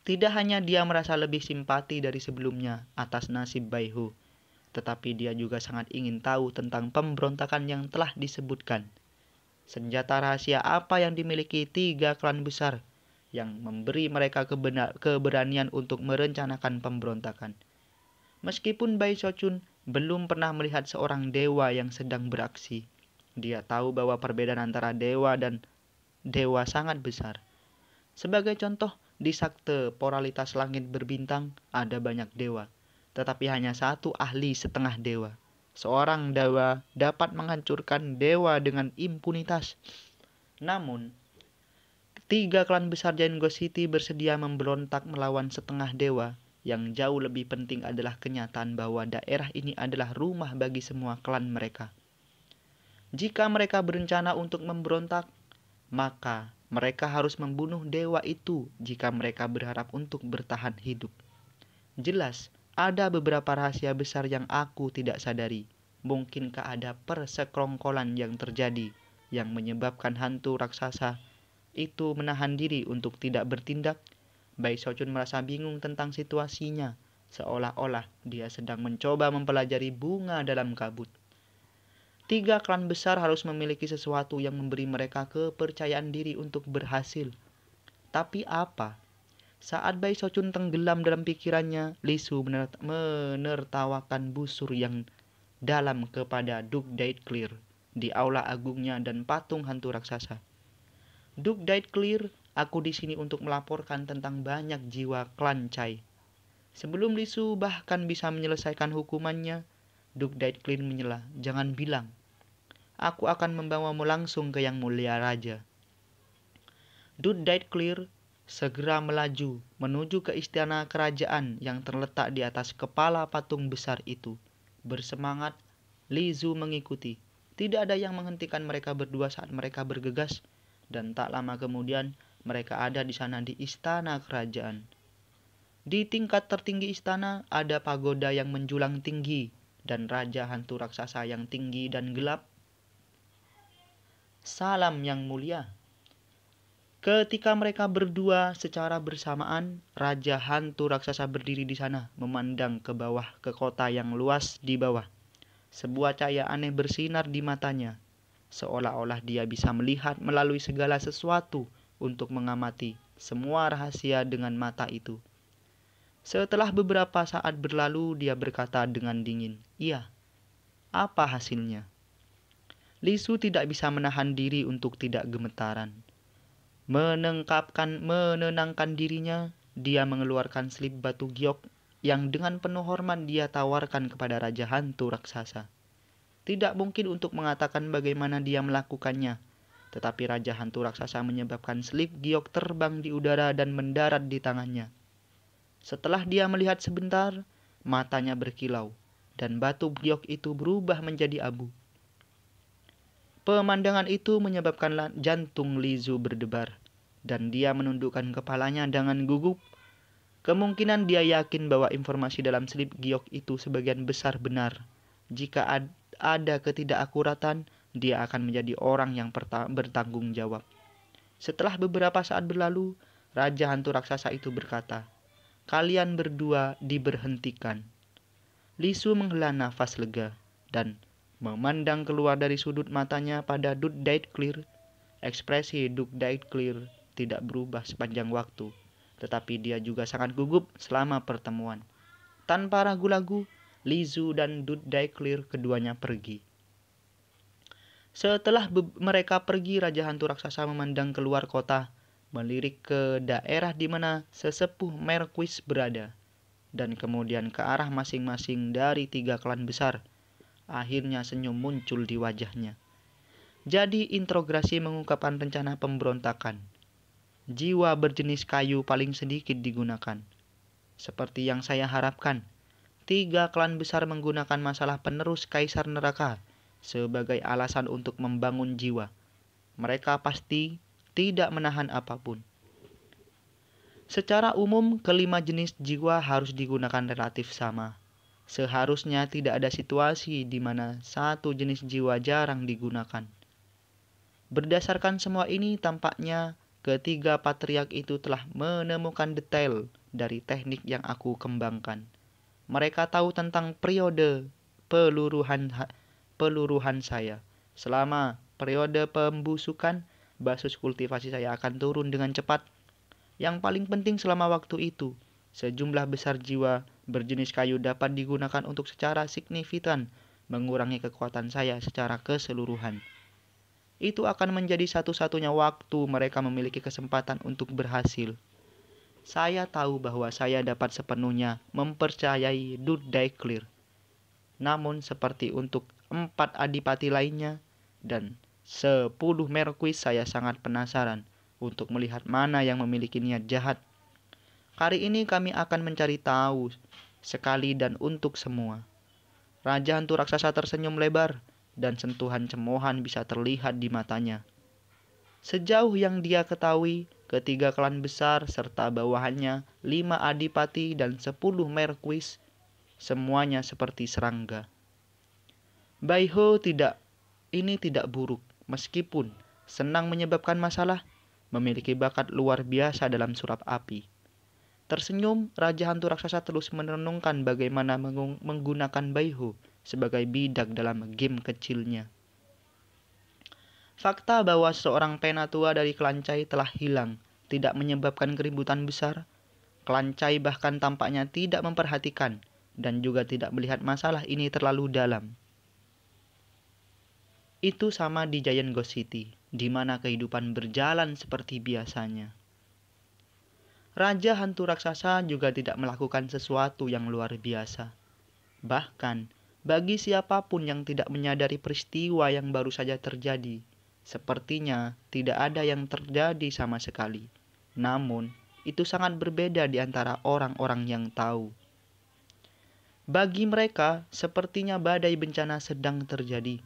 Tidak hanya dia merasa lebih simpati dari sebelumnya atas nasib Baihu, tetapi dia juga sangat ingin tahu tentang pemberontakan yang telah disebutkan. Senjata rahasia apa yang dimiliki 3 klan besar yang memberi mereka keberanian untuk merencanakan pemberontakan. Meskipun Bai Shochun belum pernah melihat seorang dewa yang sedang beraksi, dia tahu bahwa perbedaan antara dewa dan dewa sangat besar. Sebagai contoh, di Sakte Poralitas Langit Berbintang ada banyak dewa, tetapi hanya satu ahli setengah dewa. Seorang dewa dapat menghancurkan dewa dengan impunitas. Namun, 3 klan besar Jango City bersedia memberontak melawan setengah dewa. Yang jauh lebih penting adalah kenyataan bahwa daerah ini adalah rumah bagi semua klan mereka. Jika mereka berencana untuk memberontak, maka mereka harus membunuh dewa itu jika mereka berharap untuk bertahan hidup. Jelas, ada beberapa rahasia besar yang aku tidak sadari. Mungkinkah ada persekongkolan yang terjadi yang menyebabkan hantu raksasa itu menahan diri untuk tidak bertindak? Bai Shochun merasa bingung tentang situasinya, seolah-olah dia sedang mencoba mempelajari bunga dalam kabut. 3 klan besar harus memiliki sesuatu yang memberi mereka kepercayaan diri untuk berhasil. Tapi apa? Saat Bai Shochun tenggelam dalam pikirannya, Li Su menertawakan busur yang dalam kepada Duke Daedclear di aula agungnya dan patung hantu raksasa. Duke Daedclear, aku di sini untuk melaporkan tentang banyak jiwa klan Chai. Sebelum Li Su bahkan bisa menyelesaikan hukumannya, Duke Daedclear menyela, "Jangan bilang. Aku akan membawamu langsung ke Yang Mulia Raja." Duke Daedclear segera melaju menuju ke istana kerajaan yang terletak di atas kepala patung besar itu. Bersemangat, Li Su mengikuti. Tidak ada yang menghentikan mereka berdua saat mereka bergegas, dan tak lama kemudian mereka ada di sana di istana kerajaan. Di tingkat tertinggi istana ada pagoda yang menjulang tinggi dan raja hantu raksasa yang tinggi dan gelap. "Salam yang mulia." Ketika mereka berdua secara bersamaan, raja hantu raksasa berdiri di sana memandang ke bawah ke kota yang luas di bawah. Sebuah cahaya aneh bersinar di matanya, seolah-olah dia bisa melihat melalui segala sesuatu untuk mengamati semua rahasia dengan mata itu. Setelah beberapa saat berlalu, dia berkata dengan dingin, "Iya, apa hasilnya?" Li Su tidak bisa menahan diri untuk tidak gemetaran. Menenangkan dirinya, dia mengeluarkan selip batu giok yang dengan penuh hormat dia tawarkan kepada raja hantu raksasa. Tidak mungkin untuk mengatakan bagaimana dia melakukannya, tetapi raja hantu raksasa menyebabkan selip giok terbang di udara dan mendarat di tangannya. Setelah dia melihat sebentar, matanya berkilau, dan batu giok itu berubah menjadi abu. Pemandangan itu menyebabkan jantung Li Su berdebar, dan dia menundukkan kepalanya dengan gugup. Kemungkinan dia yakin bahwa informasi dalam selip giok itu sebagian besar benar. Jika ada ketidakakuratan, dia akan menjadi orang yang bertanggung jawab. Setelah beberapa saat berlalu, raja hantu raksasa itu berkata, "Kalian berdua diberhentikan." Li Su menghela nafas lega dan memandang keluar dari sudut matanya pada Duke Daedclear. Ekspresi Duke Daedclear tidak berubah sepanjang waktu, tetapi dia juga sangat gugup selama pertemuan. Tanpa ragu-ragu, Li Su dan Duke Daedclear keduanya pergi. Setelah mereka pergi, raja hantu raksasa memandang keluar kota, melirik ke daerah di mana sesepuh Merquis berada, dan kemudian ke arah masing-masing dari 3 klan besar. Akhirnya senyum muncul di wajahnya. Jadi interogasi mengungkapkan rencana pemberontakan. Jiwa berjenis kayu paling sedikit digunakan. Seperti yang saya harapkan, 3 klan besar menggunakan masalah penerus Kaisar Neraka sebagai alasan untuk membangun jiwa. Mereka pasti tidak menahan apapun. Secara umum, kelima jenis jiwa harus digunakan relatif sama. Seharusnya tidak ada situasi di mana satu jenis jiwa jarang digunakan. Berdasarkan semua ini, tampaknya ketiga patriark itu telah menemukan detail dari teknik yang aku kembangkan. Mereka tahu tentang periode peluruhan saya. Selama periode pembusukan, basis kultivasi saya akan turun dengan cepat. Yang paling penting selama waktu itu, sejumlah besar jiwa berjenis kayu dapat digunakan untuk secara signifikan mengurangi kekuatan saya secara keseluruhan. Itu akan menjadi satu-satunya waktu mereka memiliki kesempatan untuk berhasil. Saya tahu bahwa saya dapat sepenuhnya mempercayai Dudeclear. Namun seperti untuk 4 adipati lainnya dan 10 Merquis, saya sangat penasaran untuk melihat mana yang memiliki niat jahat. Kali ini kami akan mencari tahu sekali dan untuk semua. Raja hantu raksasa tersenyum lebar dan sentuhan cemoohan bisa terlihat di matanya. Sejauh yang dia ketahui, ketiga klan besar serta bawahannya 5 adipati dan 10 Merquis, semuanya seperti serangga. Baiho ini tidak buruk, meskipun senang menyebabkan masalah, memiliki bakat luar biasa dalam sulap api. Tersenyum, Raja Hantu Raksasa terus merenungkan bagaimana menggunakan Baiho sebagai bidak dalam game kecilnya. Fakta bahwa seorang penatua dari klan Chai telah hilang tidak menyebabkan keributan besar. Klan Chai bahkan tampaknya tidak memperhatikan dan juga tidak melihat masalah ini terlalu dalam. Itu sama di Giant Ghost City, di mana kehidupan berjalan seperti biasanya. Raja hantu raksasa juga tidak melakukan sesuatu yang luar biasa. Bahkan, bagi siapapun yang tidak menyadari peristiwa yang baru saja terjadi, sepertinya tidak ada yang terjadi sama sekali. Namun, itu sangat berbeda di antara orang-orang yang tahu. Bagi mereka, sepertinya badai bencana sedang terjadi.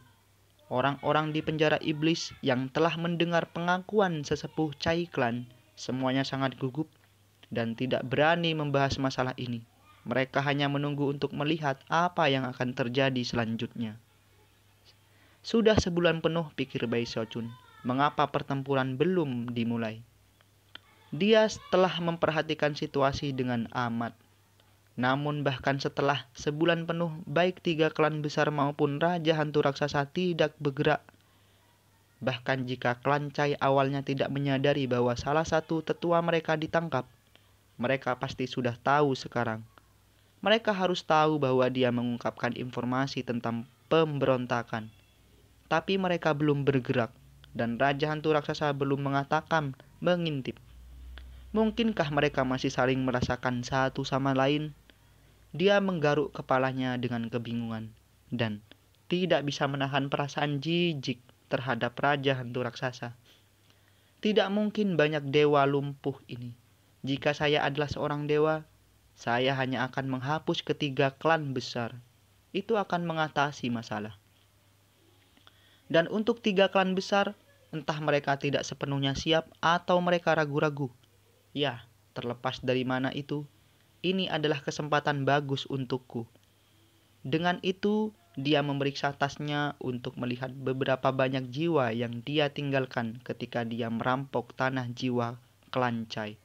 Orang-orang di penjara iblis yang telah mendengar pengakuan sesepuh Chai Clan semuanya sangat gugup dan tidak berani membahas masalah ini. Mereka hanya menunggu untuk melihat apa yang akan terjadi selanjutnya. Sudah sebulan penuh, pikir Bai Xiaochun, mengapa pertempuran belum dimulai? Dia telah memperhatikan situasi dengan amat. Namun bahkan setelah sebulan penuh, baik 3 klan besar maupun Raja Hantu Raksasa tidak bergerak. Bahkan jika klan Chai awalnya tidak menyadari bahwa salah satu tetua mereka ditangkap, mereka pasti sudah tahu sekarang. Mereka harus tahu bahwa dia mengungkapkan informasi tentang pemberontakan. Tapi mereka belum bergerak, dan Raja Hantu Raksasa belum mengatakan mengintip. Mungkinkah mereka masih saling merasakan satu sama lain? Dia menggaruk kepalanya dengan kebingungan dan tidak bisa menahan perasaan jijik terhadap Raja Hantu Raksasa. Tidak mungkin banyak dewa lumpuh ini. Jika saya adalah seorang dewa, saya hanya akan menghapus ketiga klan besar. Itu akan mengatasi masalah. Dan untuk 3 klan besar, entah mereka tidak sepenuhnya siap atau mereka ragu-ragu. Ya, terlepas dari mana itu, ini adalah kesempatan bagus untukku. Dengan itu, dia memeriksa tasnya untuk melihat beberapa banyak jiwa yang dia tinggalkan ketika dia merampok tanah jiwa klan Chai.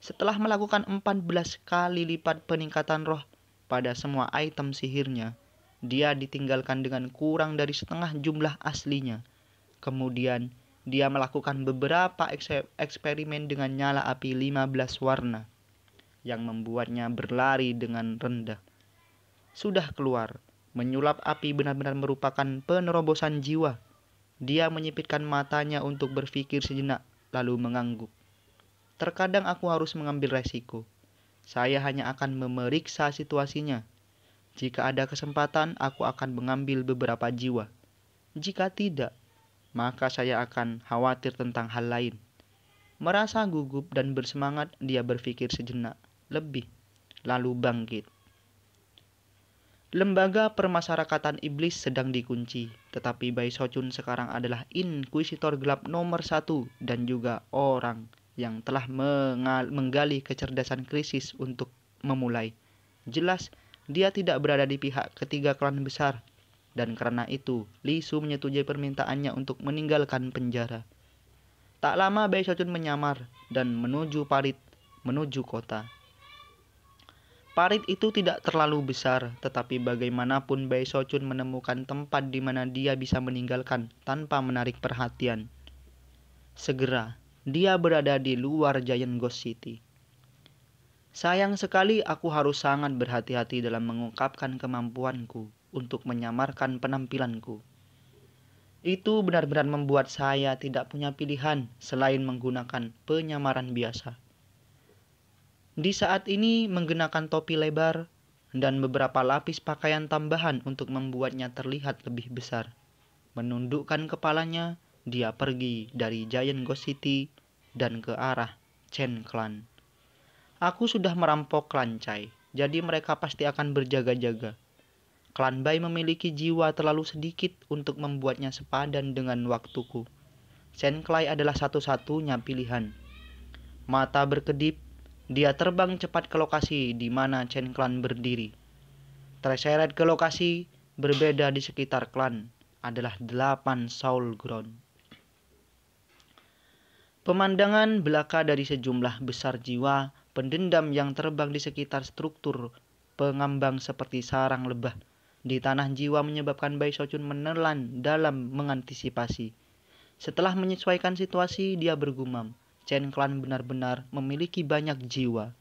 Setelah melakukan 14 kali lipat peningkatan roh pada semua item sihirnya, dia ditinggalkan dengan kurang dari setengah jumlah aslinya. Kemudian, dia melakukan beberapa eksperimen dengan nyala api 15 warna yang membuatnya berlari dengan rendah. Sudah keluar, menyulap api benar-benar merupakan penerobosan jiwa. Dia menyipitkan matanya untuk berpikir sejenak, lalu mengangguk. Terkadang aku harus mengambil resiko. Saya hanya akan memeriksa situasinya. Jika ada kesempatan, aku akan mengambil beberapa jiwa. Jika tidak, maka saya akan khawatir tentang hal lain. Merasa gugup dan bersemangat, dia berpikir sejenak lebih, lalu bangkit. Lembaga permasyarakatan iblis sedang dikunci, tetapi Bai Xiaochun sekarang adalah inkuisitor gelap nomor 1 dan juga orang yang telah menggali kecerdasan krisis untuk memulai. Jelas, dia tidak berada di pihak ketiga klan besar, dan karena itu Li Su menyetujui permintaannya untuk meninggalkan penjara. Tak lama Bai Shochun menyamar dan menuju kota. Parit itu tidak terlalu besar, tetapi bagaimanapun Bai Shochun menemukan tempat di mana dia bisa meninggalkan tanpa menarik perhatian. Segera, dia berada di luar Giant Ghost City. Sayang sekali aku harus sangat berhati-hati dalam mengungkapkan kemampuanku untuk menyamarkan penampilanku. Itu benar-benar membuat saya tidak punya pilihan selain menggunakan penyamaran biasa. Di saat ini menggunakan topi lebar dan beberapa lapis pakaian tambahan untuk membuatnya terlihat lebih besar. Menundukkan kepalanya, dia pergi dari Giant Ghost City dan ke arah Chen Clan. Aku sudah merampok klan Chai, jadi mereka pasti akan berjaga-jaga. Klan Bai memiliki jiwa terlalu sedikit untuk membuatnya sepadan dengan waktuku. Chen Clay adalah satu-satunya pilihan. Mata berkedip, dia terbang cepat ke lokasi di mana Chen Clan berdiri. Terseret ke lokasi berbeda di sekitar klan adalah 8 Soul Ground. Pemandangan belaka dari sejumlah besar jiwa pendendam yang terbang di sekitar struktur pengambang seperti sarang lebah di tanah jiwa menyebabkan Bai Shochun menelan dalam mengantisipasi. Setelah menyesuaikan situasi, dia bergumam, Chen Clan benar-benar memiliki banyak jiwa.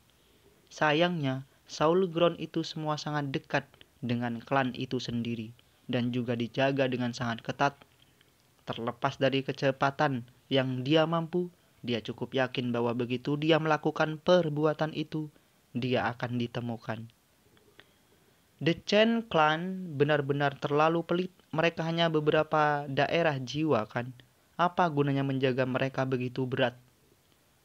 Sayangnya, Soul Ground itu semua sangat dekat dengan klan itu sendiri dan juga dijaga dengan sangat ketat. Terlepas dari kecepatan yang dia mampu, dia cukup yakin bahwa begitu dia melakukan perbuatan itu, dia akan ditemukan. The Chen Clan benar-benar terlalu pelit. Mereka hanya beberapa daerah jiwa kan. Apa gunanya menjaga mereka begitu berat?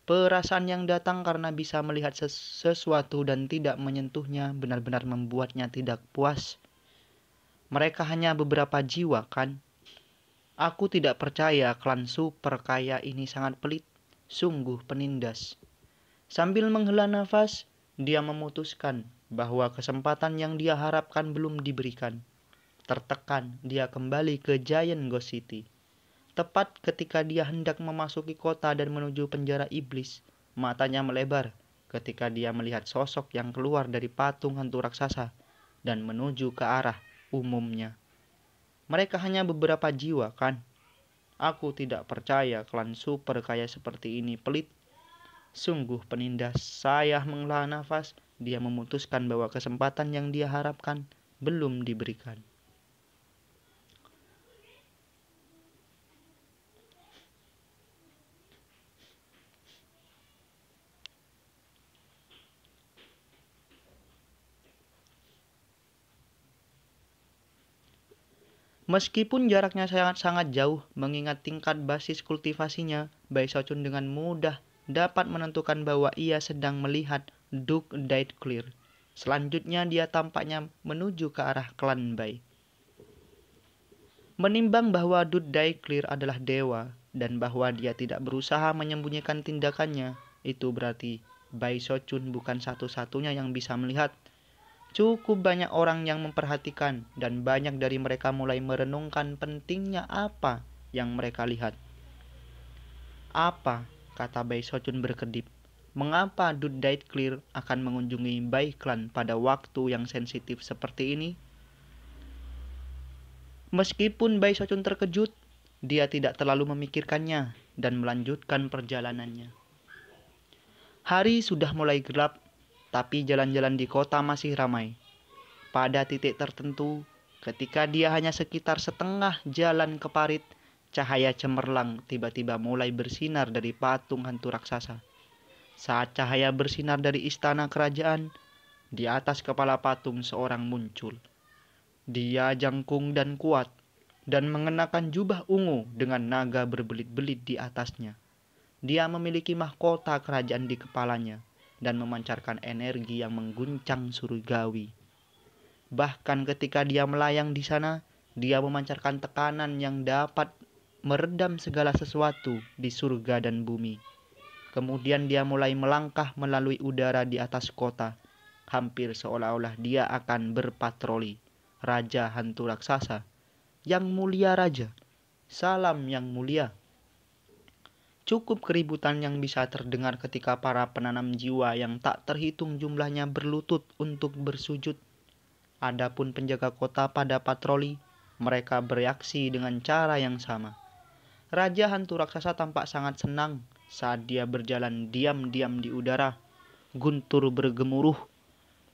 Perasaan yang datang karena bisa melihat sesuatu dan tidak menyentuhnya benar-benar membuatnya tidak puas. Mereka hanya beberapa jiwa kan? Aku tidak percaya klan super kaya ini sangat pelit. Sungguh penindas. Sambil menghela nafas, dia memutuskan bahwa kesempatan yang dia harapkan belum diberikan. Tertekan, dia kembali ke Giant Ghost City. Tepat ketika dia hendak memasuki kota dan menuju penjara iblis, matanya melebar ketika dia melihat sosok yang keluar dari patung hantu raksasa dan menuju ke arah umumnya. Mereka hanya beberapa jiwa kan? Aku tidak percaya klan super kaya seperti ini pelit. Sungguh penindas. Saya menghela nafas. Dia memutuskan bahwa kesempatan yang dia harapkan belum diberikan. Meskipun jaraknya sangat-sangat jauh, mengingat tingkat basis kultivasinya, Bai Shochun dengan mudah dapat menentukan bahwa ia sedang melihat Duke Daedclear. Selanjutnya dia tampaknya menuju ke arah klan Bai. Menimbang bahwa Duke Daedclear adalah dewa dan bahwa dia tidak berusaha menyembunyikan tindakannya, itu berarti Bai Shochun bukan satu-satunya yang bisa melihat. Cukup banyak orang yang memperhatikan dan banyak dari mereka mulai merenungkan pentingnya apa yang mereka lihat. Apa? Kata Bai Shochun berkedip. Mengapa Duke Daedclear akan mengunjungi Bai Clan pada waktu yang sensitif seperti ini? Meskipun Bai Shochun terkejut, dia tidak terlalu memikirkannya dan melanjutkan perjalanannya. Hari sudah mulai gelap, tapi jalan-jalan di kota masih ramai. Pada titik tertentu, ketika dia hanya sekitar setengah jalan ke parit, cahaya cemerlang tiba-tiba mulai bersinar dari patung hantu raksasa. Saat cahaya bersinar dari istana kerajaan, di atas kepala patung seorang muncul. Dia jangkung dan kuat, dan mengenakan jubah ungu dengan naga berbelit-belit di atasnya. Dia memiliki mahkota kerajaan di kepalanya, dan memancarkan energi yang mengguncang surgawi. Bahkan ketika dia melayang di sana, dia memancarkan tekanan yang dapat meredam segala sesuatu di surga dan bumi. Kemudian dia mulai melangkah melalui udara di atas kota. hampir seolah-olah dia akan berpatroli. Raja hantu raksasa. Yang mulia raja. Salam yang mulia. Cukup keributan yang bisa terdengar ketika para penanam jiwa yang tak terhitung jumlahnya berlutut untuk bersujud. Adapun penjaga kota pada patroli, mereka bereaksi dengan cara yang sama. Raja hantu raksasa tampak sangat senang saat dia berjalan diam-diam di udara. Guntur bergemuruh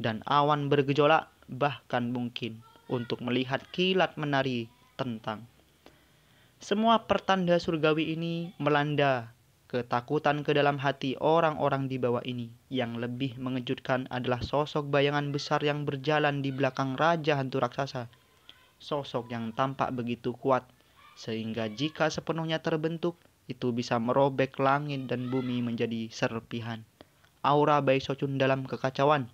dan awan bergejolak, bahkan mungkin untuk melihat kilat menari tentang. Semua pertanda surgawi ini melanda ketakutan ke dalam hati orang-orang di bawah ini. Yang lebih mengejutkan adalah sosok bayangan besar yang berjalan di belakang raja hantu raksasa. Sosok yang tampak begitu kuat, sehingga jika sepenuhnya terbentuk, itu bisa merobek langit dan bumi menjadi serpihan. Aura Baisokchun dalam kekacauan.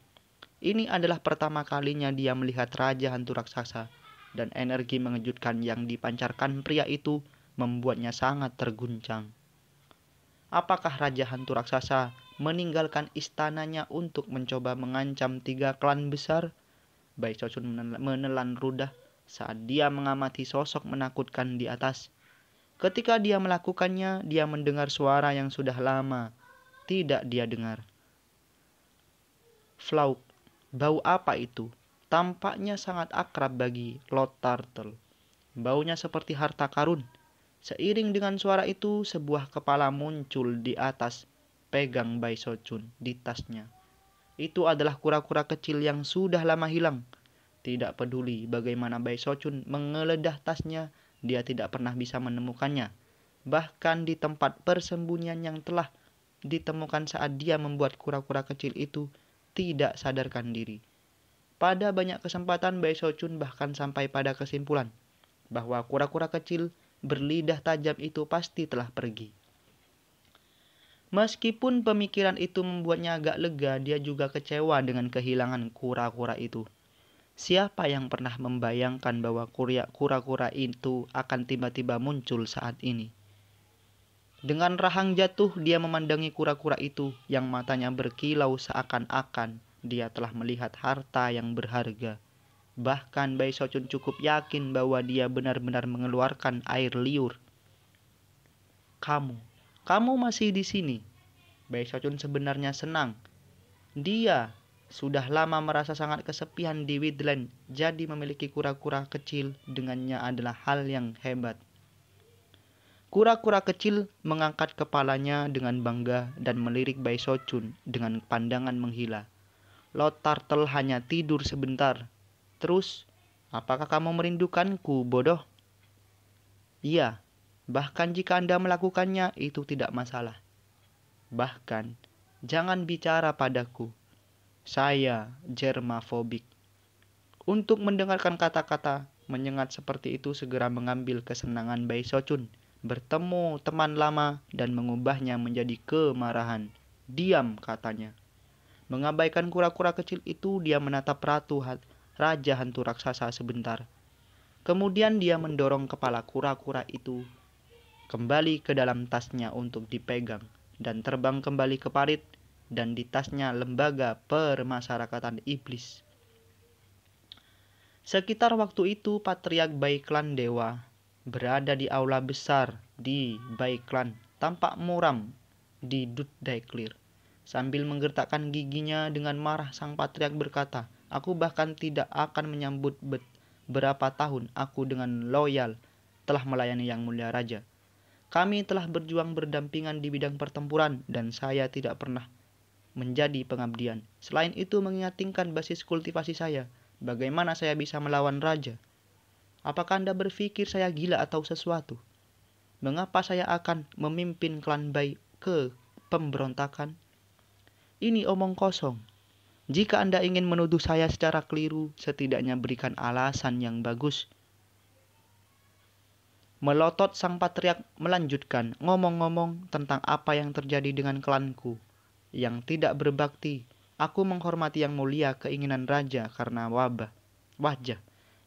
Ini adalah pertama kalinya dia melihat raja hantu raksasa, dan energi mengejutkan yang dipancarkan pria itu membuatnya sangat terguncang. Apakah raja hantu raksasa meninggalkan istananya untuk mencoba mengancam 3 klan besar? Baisokchun menelan ludah saat dia mengamati sosok menakutkan di atas. Ketika dia melakukannya, dia mendengar suara yang sudah lama tidak dia dengar. Flauk, bau apa itu? Tampaknya sangat akrab bagi Lord Turtle. Baunya seperti harta karun. Seiring dengan suara itu, sebuah kepala muncul di atas pegang Baisokchun di tasnya. Itu adalah kura-kura kecil yang sudah lama hilang. Tidak peduli bagaimana Baisokchun menggeledah tasnya, dia tidak pernah bisa menemukannya. Bahkan di tempat persembunyian yang telah ditemukan saat dia membuat kura-kura kecil itu tidak sadarkan diri. Pada banyak kesempatan Baisokchun bahkan sampai pada kesimpulan bahwa kura-kura kecil berlidah tajam itu pasti telah pergi. Meskipun pemikiran itu membuatnya agak lega, dia juga kecewa dengan kehilangan kura-kura itu. Siapa yang pernah membayangkan bahwa kura-kura itu akan tiba-tiba muncul saat ini? Dengan rahang jatuh, dia memandangi kura-kura itu yang matanya berkilau seakan-akan dia telah melihat harta yang berharga. Bahkan Baisokchun cukup yakin bahwa dia benar-benar mengeluarkan air liur. Kamu masih di sini. Baisokchun sebenarnya senang. Dia sudah lama merasa sangat kesepian di Widland, jadi memiliki kura-kura kecil dengannya adalah hal yang hebat. Kura-kura kecil mengangkat kepalanya dengan bangga dan melirik Baisokchun dengan pandangan menghila. Lord Turtle hanya tidur sebentar. Terus, apakah kamu merindukanku, bodoh? Iya, bahkan jika Anda melakukannya, itu tidak masalah. Bahkan, jangan bicara padaku. Saya germafobik. Untuk mendengarkan kata-kata menyengat seperti itu segera mengambil kesenangan Baisokchun, bertemu teman lama dan mengubahnya menjadi kemarahan. Diam, katanya. Mengabaikan kura-kura kecil itu, dia menatap raja hantu raksasa sebentar. Kemudian dia mendorong kepala kura-kura itu kembali ke dalam tasnya untuk dipegang dan terbang kembali ke parit dan di tasnya lembaga permasyarakatan iblis. Sekitar waktu itu Patriark Baiklan Dewa berada di aula besar di Baiklan, tampak muram di Duddaiklir. Sambil menggertakkan giginya dengan marah, sang patriark berkata, "Aku bahkan tidak akan menyambut berapa tahun aku dengan loyal telah melayani Yang Mulia Raja. Kami telah berjuang berdampingan di bidang pertempuran dan saya tidak pernah menjadi pengabdian. Selain itu mengingat tingkat basis kultivasi saya, bagaimana saya bisa melawan raja? Apakah Anda berpikir saya gila atau sesuatu? Mengapa saya akan memimpin klan Bai ke pemberontakan? Ini omong kosong. Jika Anda ingin menuduh saya secara keliru, setidaknya berikan alasan yang bagus." Melotot sang patriark melanjutkan, "Ngomong-ngomong tentang apa yang terjadi dengan klanku yang tidak berbakti, aku menghormati Yang Mulia keinginan raja karena wajah.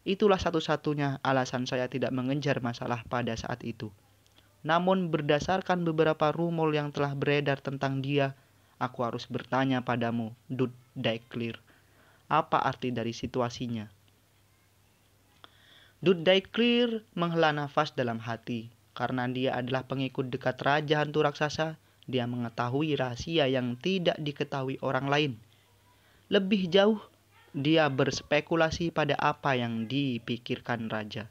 Itulah satu-satunya alasan saya tidak mengejar masalah pada saat itu. Namun berdasarkan beberapa rumor yang telah beredar tentang dia, aku harus bertanya padamu, Duddaiklir. apa arti dari situasinya. Duddaiklir menghela nafas dalam hati. Karena dia adalah pengikut dekat Raja Hantu Raksasa, dia mengetahui rahasia yang tidak diketahui orang lain. Lebih jauh, dia berspekulasi pada apa yang dipikirkan Raja.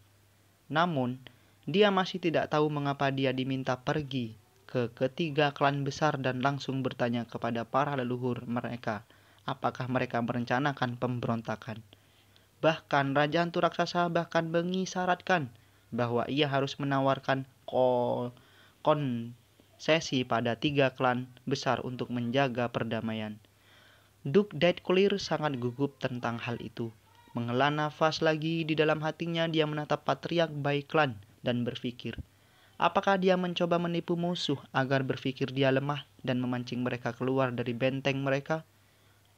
Namun, dia masih tidak tahu mengapa dia diminta pergi ke ketiga klan besar dan langsung bertanya kepada para leluhur mereka, apakah mereka merencanakan pemberontakan. Bahkan Raja Hantu Raksasa bahkan mengisyaratkan bahwa ia harus menawarkan konsesi pada 3 klan besar untuk menjaga perdamaian. Duddaiklir sangat gugup tentang hal itu. Menghela nafas lagi di dalam hatinya, dia menatap Patriark Baiklan dan berpikir, apakah dia mencoba menipu musuh agar berpikir dia lemah dan memancing mereka keluar dari benteng mereka?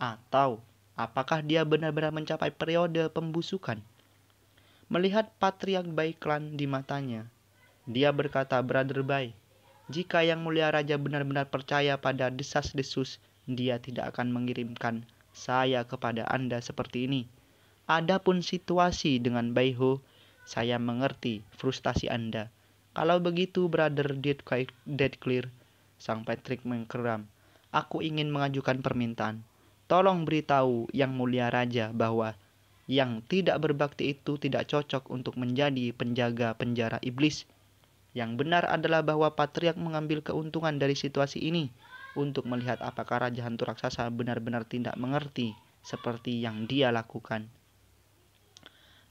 Atau apakah dia benar-benar mencapai periode pembusukan? Melihat Patriark Baiklan di matanya, dia berkata, Brother Bai, jika Yang Mulia Raja benar-benar percaya pada desas-desus, dia tidak akan mengirimkan saya kepada Anda seperti ini. Adapun situasi dengan Baiho, saya mengerti frustasi Anda. Kalau begitu, Brother Duddaiklir, sang Patriark mengkeram, aku ingin mengajukan permintaan. Tolong beritahu Yang Mulia Raja bahwa yang tidak berbakti itu tidak cocok untuk menjadi penjaga penjara iblis. Yang benar adalah bahwa Patriark mengambil keuntungan dari situasi ini untuk melihat apakah Raja Hantu Raksasa benar-benar tidak mengerti seperti yang dia lakukan.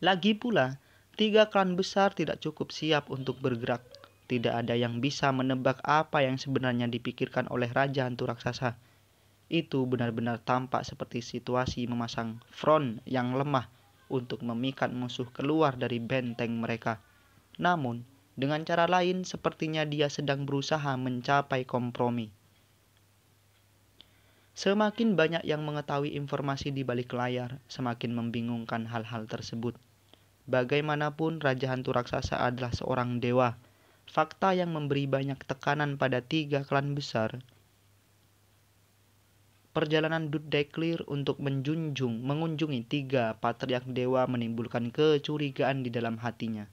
Lagi pula, 3 klan besar tidak cukup siap untuk bergerak. Tidak ada yang bisa menebak apa yang sebenarnya dipikirkan oleh Raja Hantu Raksasa. Itu benar-benar tampak seperti situasi memasang front yang lemah untuk memikat musuh keluar dari benteng mereka. Namun, dengan cara lain sepertinya dia sedang berusaha mencapai kompromi. Semakin banyak yang mengetahui informasi di balik layar, semakin membingungkan hal-hal tersebut. Bagaimanapun, Raja Hantu Raksasa adalah seorang dewa. Fakta yang memberi banyak tekanan pada 3 klan besar. Perjalanan Duddaiklir untuk mengunjungi 3 patriark dewa menimbulkan kecurigaan di dalam hatinya.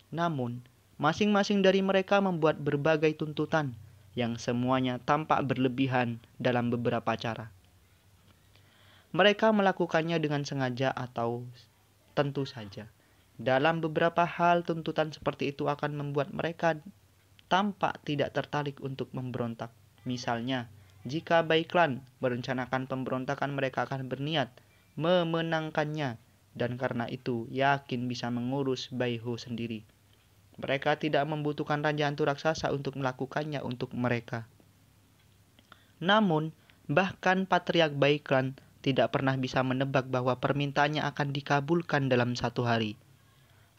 Namun, masing-masing dari mereka membuat berbagai tuntutan yang semuanya tampak berlebihan dalam beberapa cara. Mereka melakukannya dengan sengaja atau tentu saja. Dalam beberapa hal, tuntutan seperti itu akan membuat mereka tampak tidak tertarik untuk memberontak. Misalnya, jika Baiklan merencanakan pemberontakan, mereka akan berniat memenangkannya dan karena itu yakin bisa mengurus Baiho sendiri. Mereka tidak membutuhkan Raja Hantu Raksasa untuk melakukannya untuk mereka. Namun, bahkan Patriark Baiklan tidak pernah bisa menebak bahwa permintaannya akan dikabulkan dalam 1 hari.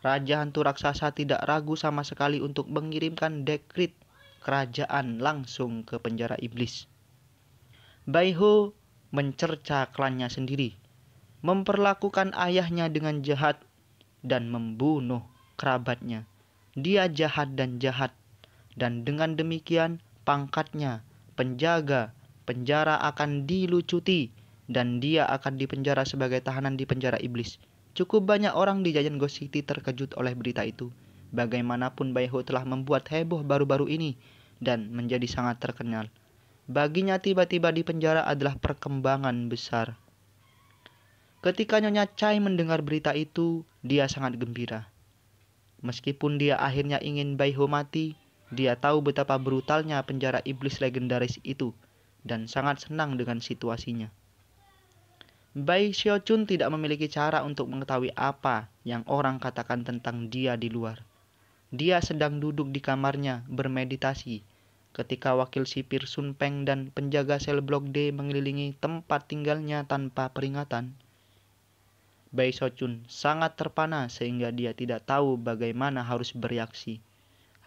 Raja Hantu Raksasa tidak ragu sama sekali untuk mengirimkan dekrit kerajaan langsung ke penjara iblis. Baiho mencerca klannya sendiri, memperlakukan ayahnya dengan jahat dan membunuh kerabatnya. Dia jahat dan jahat, dan dengan demikian pangkatnya penjaga penjara akan dilucuti dan dia akan dipenjara sebagai tahanan di penjara iblis. Cukup banyak orang di Giant Ghost City terkejut oleh berita itu. Bagaimanapun Baiho telah membuat heboh baru-baru ini dan menjadi sangat terkenal. Baginya tiba-tiba di penjara adalah perkembangan besar. Ketika Nyonya Chai mendengar berita itu, dia sangat gembira. Meskipun dia akhirnya ingin Baiho mati, dia tahu betapa brutalnya penjara iblis legendaris itu dan sangat senang dengan situasinya. Bai Xiaochun tidak memiliki cara untuk mengetahui apa yang orang katakan tentang dia di luar. Dia sedang duduk di kamarnya bermeditasi ketika wakil sipir Sun Peng dan penjaga sel Blok D mengelilingi tempat tinggalnya tanpa peringatan. Bai Xiaochun sangat terpana sehingga dia tidak tahu bagaimana harus bereaksi.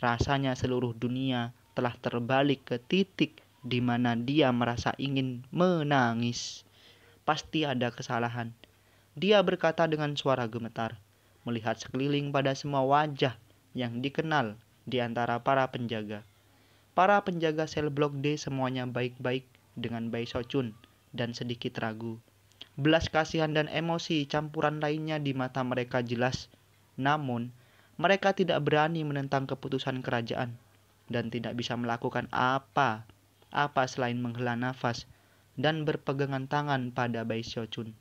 Rasanya seluruh dunia telah terbalik ke titik di mana dia merasa ingin menangis. Pasti ada kesalahan. Dia berkata dengan suara gemetar, melihat sekeliling pada semua wajah yang dikenal di antara para penjaga. Para penjaga sel Blok D semuanya baik-baik dengan Bai Xiaochun dan sedikit ragu. Belas kasihan dan emosi campuran lainnya di mata mereka jelas. Namun, mereka tidak berani menentang keputusan kerajaan dan tidak bisa melakukan apa selain menghela nafas dan berpegangan tangan pada Bai Xiaochun.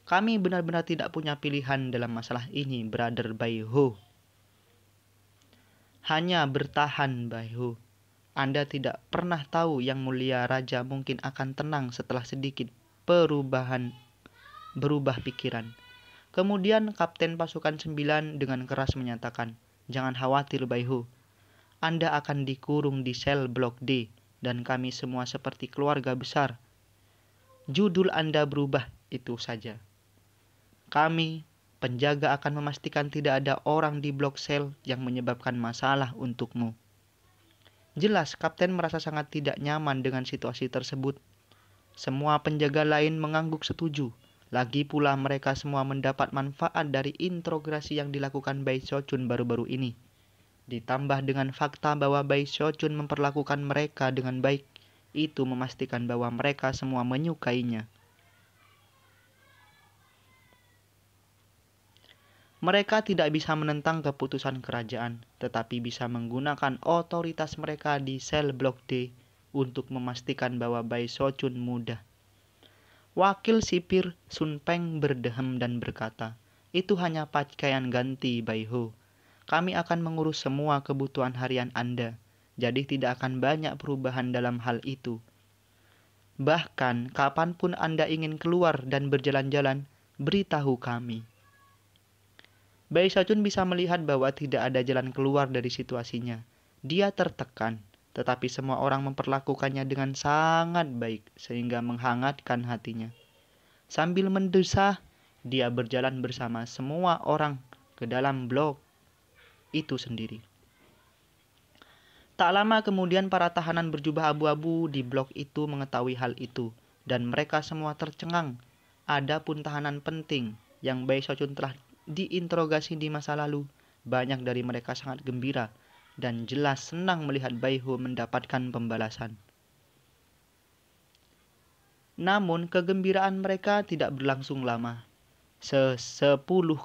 Kami benar-benar tidak punya pilihan dalam masalah ini, Brother Bai Ho. Hanya bertahan, Bai Ho. Anda tidak pernah tahu Yang Mulia Raja mungkin akan tenang setelah sedikit berubah pikiran. Kemudian Kapten Pasukan 9 dengan keras menyatakan, "Jangan khawatir, Bai Ho. Anda akan dikurung di sel blok D dan kami semua seperti keluarga besar. Judul Anda berubah, itu saja. Kami, penjaga, akan memastikan tidak ada orang di blok sel yang menyebabkan masalah untukmu." Jelas, Kapten merasa sangat tidak nyaman dengan situasi tersebut. Semua penjaga lain mengangguk setuju. Lagi pula mereka semua mendapat manfaat dari interogasi yang dilakukan Bai Xiaochun baru-baru ini. Ditambah dengan fakta bahwa Bai Xiaochun memperlakukan mereka dengan baik, itu memastikan bahwa mereka semua menyukainya. Mereka tidak bisa menentang keputusan kerajaan, tetapi bisa menggunakan otoritas mereka di sel blok D untuk memastikan bahwa Bai Xiaochun mudah. Wakil sipir Sun Peng berdehem dan berkata, "Itu hanya pakaian ganti, Bai Ho. Kami akan mengurus semua kebutuhan harian Anda, jadi tidak akan banyak perubahan dalam hal itu. Bahkan, kapanpun Anda ingin keluar dan berjalan-jalan, beritahu kami." Bai Xiaochun bisa melihat bahwa tidak ada jalan keluar dari situasinya. Dia tertekan, tetapi semua orang memperlakukannya dengan sangat baik sehingga menghangatkan hatinya. Sambil mendesah, dia berjalan bersama semua orang ke dalam blok itu sendiri. Tak lama kemudian para tahanan berjubah abu-abu di blok itu mengetahui hal itu dan mereka semua tercengang. Adapun tahanan penting yang Bai Xiaochun telah diinterogasi di masa lalu, banyak dari mereka sangat gembira dan jelas senang melihat Bai Ho mendapatkan pembalasan. Namun kegembiraan mereka tidak berlangsung lama. 10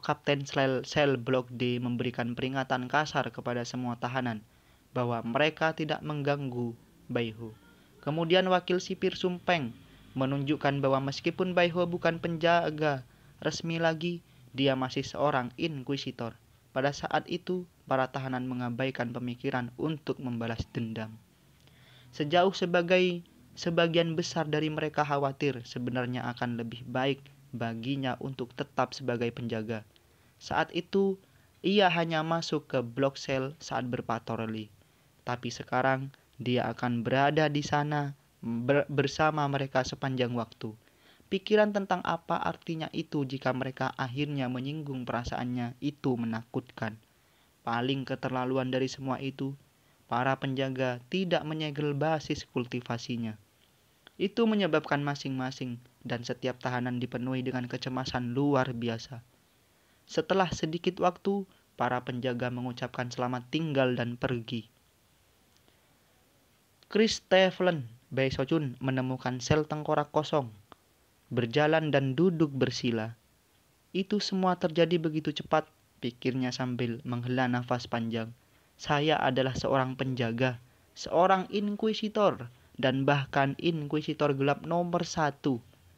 kapten sel blok D memberikan peringatan kasar kepada semua tahanan bahwa mereka tidak mengganggu Bai Ho. Kemudian wakil sipir Sun Peng menunjukkan bahwa meskipun Bai Ho bukan penjaga resmi lagi, dia masih seorang inkuisitor. Pada saat itu, para tahanan mengabaikan pemikiran untuk membalas dendam. Sebagian besar dari mereka khawatir sebenarnya akan lebih baik baginya untuk tetap sebagai penjaga. Saat itu, ia hanya masuk ke blok sel saat berpatroli. Tapi sekarang, dia akan berada di sana bersama mereka sepanjang waktu. Pikiran tentang apa artinya itu jika mereka akhirnya menyinggung perasaannya itu menakutkan. Paling keterlaluan dari semua itu, para penjaga tidak menyegel basis kultivasinya. Itu menyebabkan masing-masing dan setiap tahanan dipenuhi dengan kecemasan luar biasa. Setelah sedikit waktu, para penjaga mengucapkan selamat tinggal dan pergi. Christopher Bai Xiaochun menemukan sel tengkorak kosong, berjalan dan duduk bersila. Itu semua terjadi begitu cepat, pikirnya sambil menghela nafas panjang. Saya adalah seorang penjaga, seorang inkuisitor, dan bahkan inkuisitor gelap nomor 1.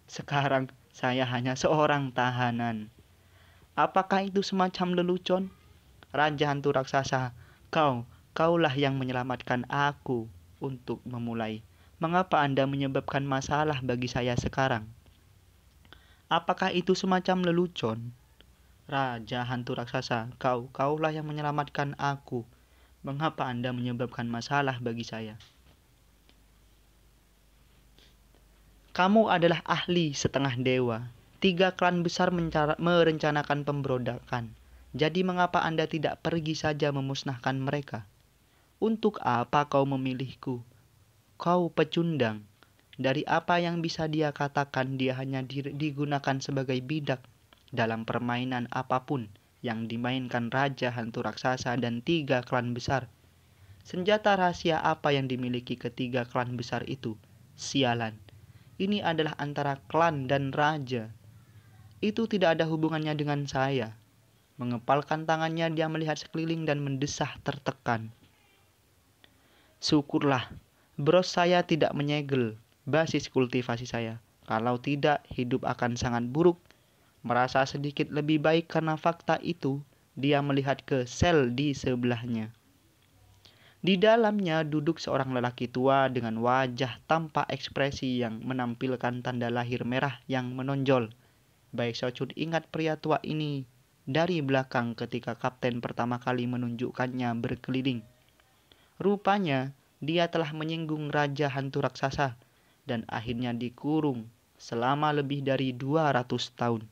Sekarang saya hanya seorang tahanan. Apakah itu semacam lelucon? Raja hantu raksasa, kaulah yang menyelamatkan aku untuk memulai. Mengapa Anda menyebabkan masalah bagi saya sekarang? Apakah itu semacam lelucon? Raja hantu raksasa, kaulah yang menyelamatkan aku. Mengapa Anda menyebabkan masalah bagi saya? Kamu adalah ahli setengah dewa. 3 klan besar merencanakan pemberontakan. Jadi mengapa Anda tidak pergi saja memusnahkan mereka? Untuk apa kau memilihku? Kau pecundang. Dari apa yang bisa dia katakan, dia hanya digunakan sebagai bidak dalam permainan apapun yang dimainkan Raja Hantu Raksasa dan 3 klan besar. Senjata rahasia apa yang dimiliki ketiga klan besar itu? Sialan. Ini adalah antara klan dan raja. Itu tidak ada hubungannya dengan saya. Mengepalkan tangannya, dia melihat sekeliling dan mendesah tertekan. Syukurlah, bros saya tidak menyegel basis kultivasi saya. Kalau tidak, hidup akan sangat buruk. Merasa sedikit lebih baik karena fakta itu, dia melihat ke sel di sebelahnya. Di dalamnya duduk seorang lelaki tua dengan wajah tanpa ekspresi yang menampilkan tanda lahir merah yang menonjol. Baik Sochun ingat pria tua ini dari belakang ketika kapten pertama kali menunjukkannya berkeliling. Rupanya dia telah menyinggung Raja Hantu Raksasa dan akhirnya dikurung selama lebih dari 200 tahun.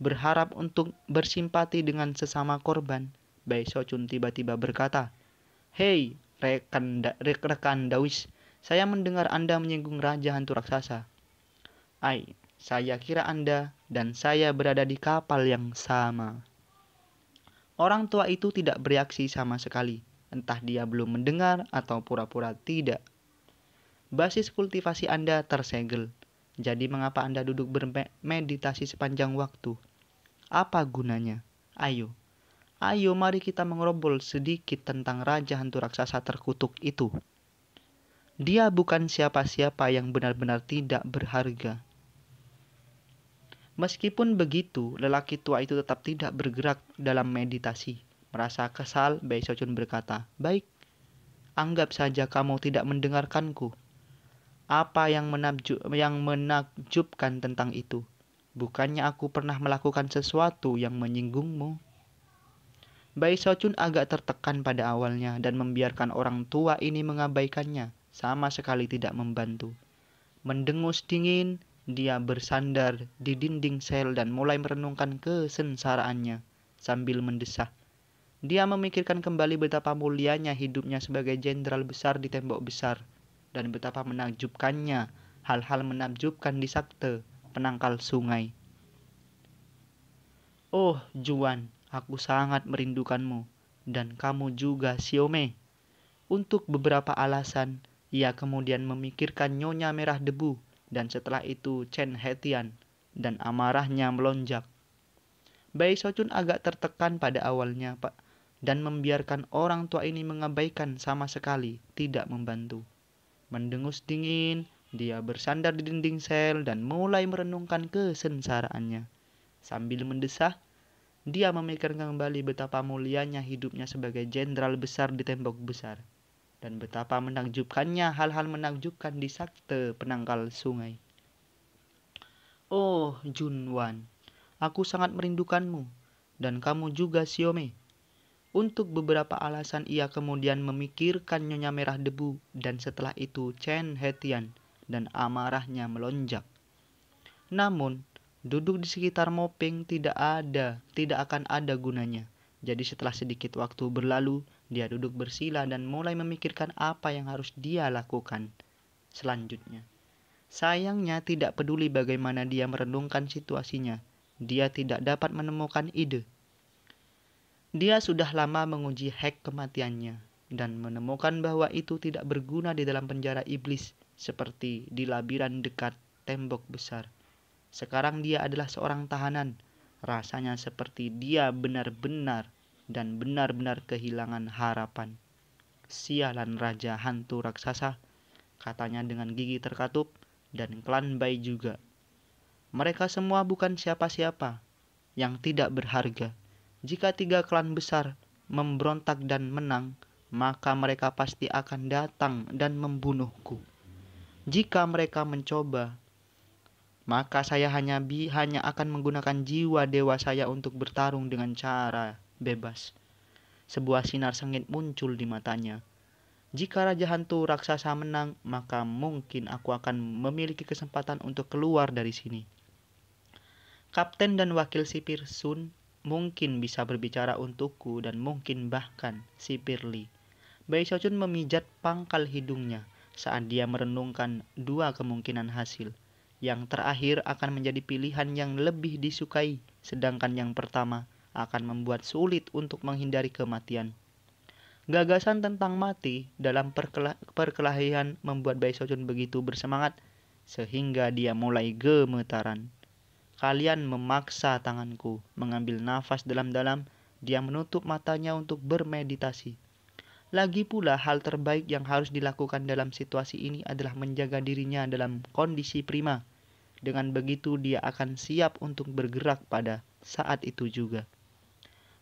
Berharap untuk bersimpati dengan sesama korban, Bai Sochun tiba-tiba berkata, "Hei, rekan Dawis, saya mendengar Anda menyinggung Raja Hantu Raksasa. Ai, saya kira Anda dan saya berada di kapal yang sama." Orang tua itu tidak bereaksi sama sekali. Entah dia belum mendengar atau pura-pura tidak. Basis kultivasi Anda tersegel. Jadi mengapa Anda duduk bermeditasi sepanjang waktu? Apa gunanya? Ayo, mari kita mengobrol sedikit tentang Raja Hantu Raksasa terkutuk itu. Dia bukan siapa-siapa yang benar-benar tidak berharga. Meskipun begitu, lelaki tua itu tetap tidak bergerak dalam meditasi. Merasa kesal, Bai Sochun berkata, "Baik, anggap saja kamu tidak mendengarkanku. Apa yang menakjubkan tentang itu? Bukannya aku pernah melakukan sesuatu yang menyinggungmu?" Bai Sochun agak tertekan pada awalnya dan membiarkan orang tua ini mengabaikannya, sama sekali tidak membantu. Mendengus dingin, dia bersandar di dinding sel dan mulai merenungkan kesengsaraannya sambil mendesah. Dia memikirkan kembali betapa mulianya hidupnya sebagai jenderal besar di tembok besar dan betapa menakjubkannya hal-hal menakjubkan di sakte penangkal sungai. "Oh, Juan, aku sangat merindukanmu dan kamu juga, Xiaomei." Untuk beberapa alasan, ia kemudian memikirkan Nyonya Merah Debu dan setelah itu Chen Hetian dan amarahnya melonjak. Bai Sochun agak tertekan pada awalnya, Pak, dan membiarkan orang tua ini mengabaikan sama sekali tidak membantu. Mendengus dingin, dia bersandar di dinding sel dan mulai merenungkan kesengsaraannya. Sambil mendesah, dia memikirkan kembali betapa mulianya hidupnya sebagai jenderal besar di tembok besar dan betapa menakjubkannya hal-hal menakjubkan di sakte penangkal sungai. "Oh, Junwan, aku sangat merindukanmu dan kamu juga, Xiaomei." Untuk beberapa alasan ia kemudian memikirkan Nyonya Merah Debu dan setelah itu Chen Hetian dan amarahnya melonjak. Namun, duduk di sekitar Mopeng tidak akan ada gunanya. Jadi setelah sedikit waktu berlalu, dia duduk bersila dan mulai memikirkan apa yang harus dia lakukan selanjutnya. Sayangnya tidak peduli bagaimana dia merenungkan situasinya, dia tidak dapat menemukan ide. Dia sudah lama menguji hak kematiannya dan menemukan bahwa itu tidak berguna di dalam penjara iblis seperti di labiran dekat tembok besar. Sekarang dia adalah seorang tahanan. Rasanya seperti dia benar-benar kehilangan harapan. "Sialan Raja Hantu Raksasa," katanya dengan gigi terkatup, dan klan Bai juga. "Mereka semua bukan siapa-siapa, yang tidak berharga. Jika 3 klan besar memberontak dan menang, maka mereka pasti akan datang dan membunuhku. Jika mereka mencoba, maka saya hanya akan menggunakan jiwa dewa saya untuk bertarung dengan cara bebas." Sebuah sinar sengit muncul di matanya. "Jika Raja Hantu Raksasa menang, maka mungkin aku akan memiliki kesempatan untuk keluar dari sini. Kapten dan wakil sipir Sun mungkin bisa berbicara untukku dan mungkin bahkan sipir Li." Bai Sochun memijat pangkal hidungnya saat dia merenungkan 2 kemungkinan hasil. Yang terakhir akan menjadi pilihan yang lebih disukai, sedangkan yang pertama akan membuat sulit untuk menghindari kematian. Gagasan tentang mati dalam perkelahian membuat Bai Sochun begitu bersemangat sehingga dia mulai gemetaran. Kalian memaksa tanganku mengambil nafas dalam-dalam. Dia menutup matanya untuk bermeditasi. Lagi pula, hal terbaik yang harus dilakukan dalam situasi ini adalah menjaga dirinya dalam kondisi prima. Dengan begitu, dia akan siap untuk bergerak pada saat itu juga.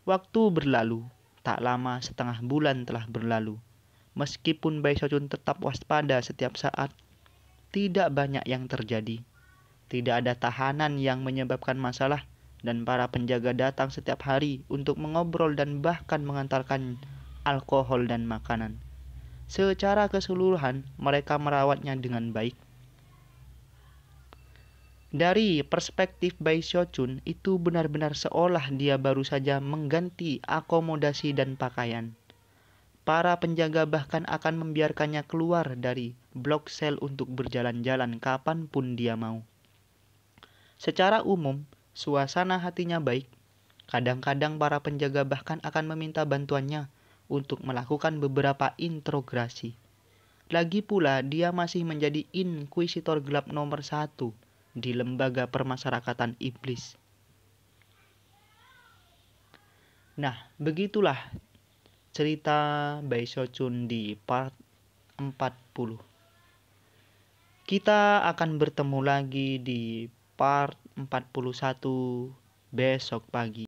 Waktu berlalu, tak lama setengah bulan telah berlalu. Meskipun Bai Shochun tetap waspada setiap saat, tidak banyak yang terjadi. Tidak ada tahanan yang menyebabkan masalah, dan para penjaga datang setiap hari untuk mengobrol dan bahkan mengantarkan alkohol dan makanan. Secara keseluruhan, mereka merawatnya dengan baik. Dari perspektif Bai Shochun, itu benar-benar seolah dia baru saja mengganti akomodasi dan pakaian. Para penjaga bahkan akan membiarkannya keluar dari blok sel untuk berjalan-jalan kapanpun dia mau. Secara umum, suasana hatinya baik. Kadang-kadang para penjaga bahkan akan meminta bantuannya untuk melakukan beberapa introgasi. Lagi pula, dia masih menjadi inkuisitor gelap nomor 1 di lembaga permasyarakatan iblis. Nah, begitulah cerita Bai Shochun di part 40. Kita akan bertemu lagi di part 41 besok pagi.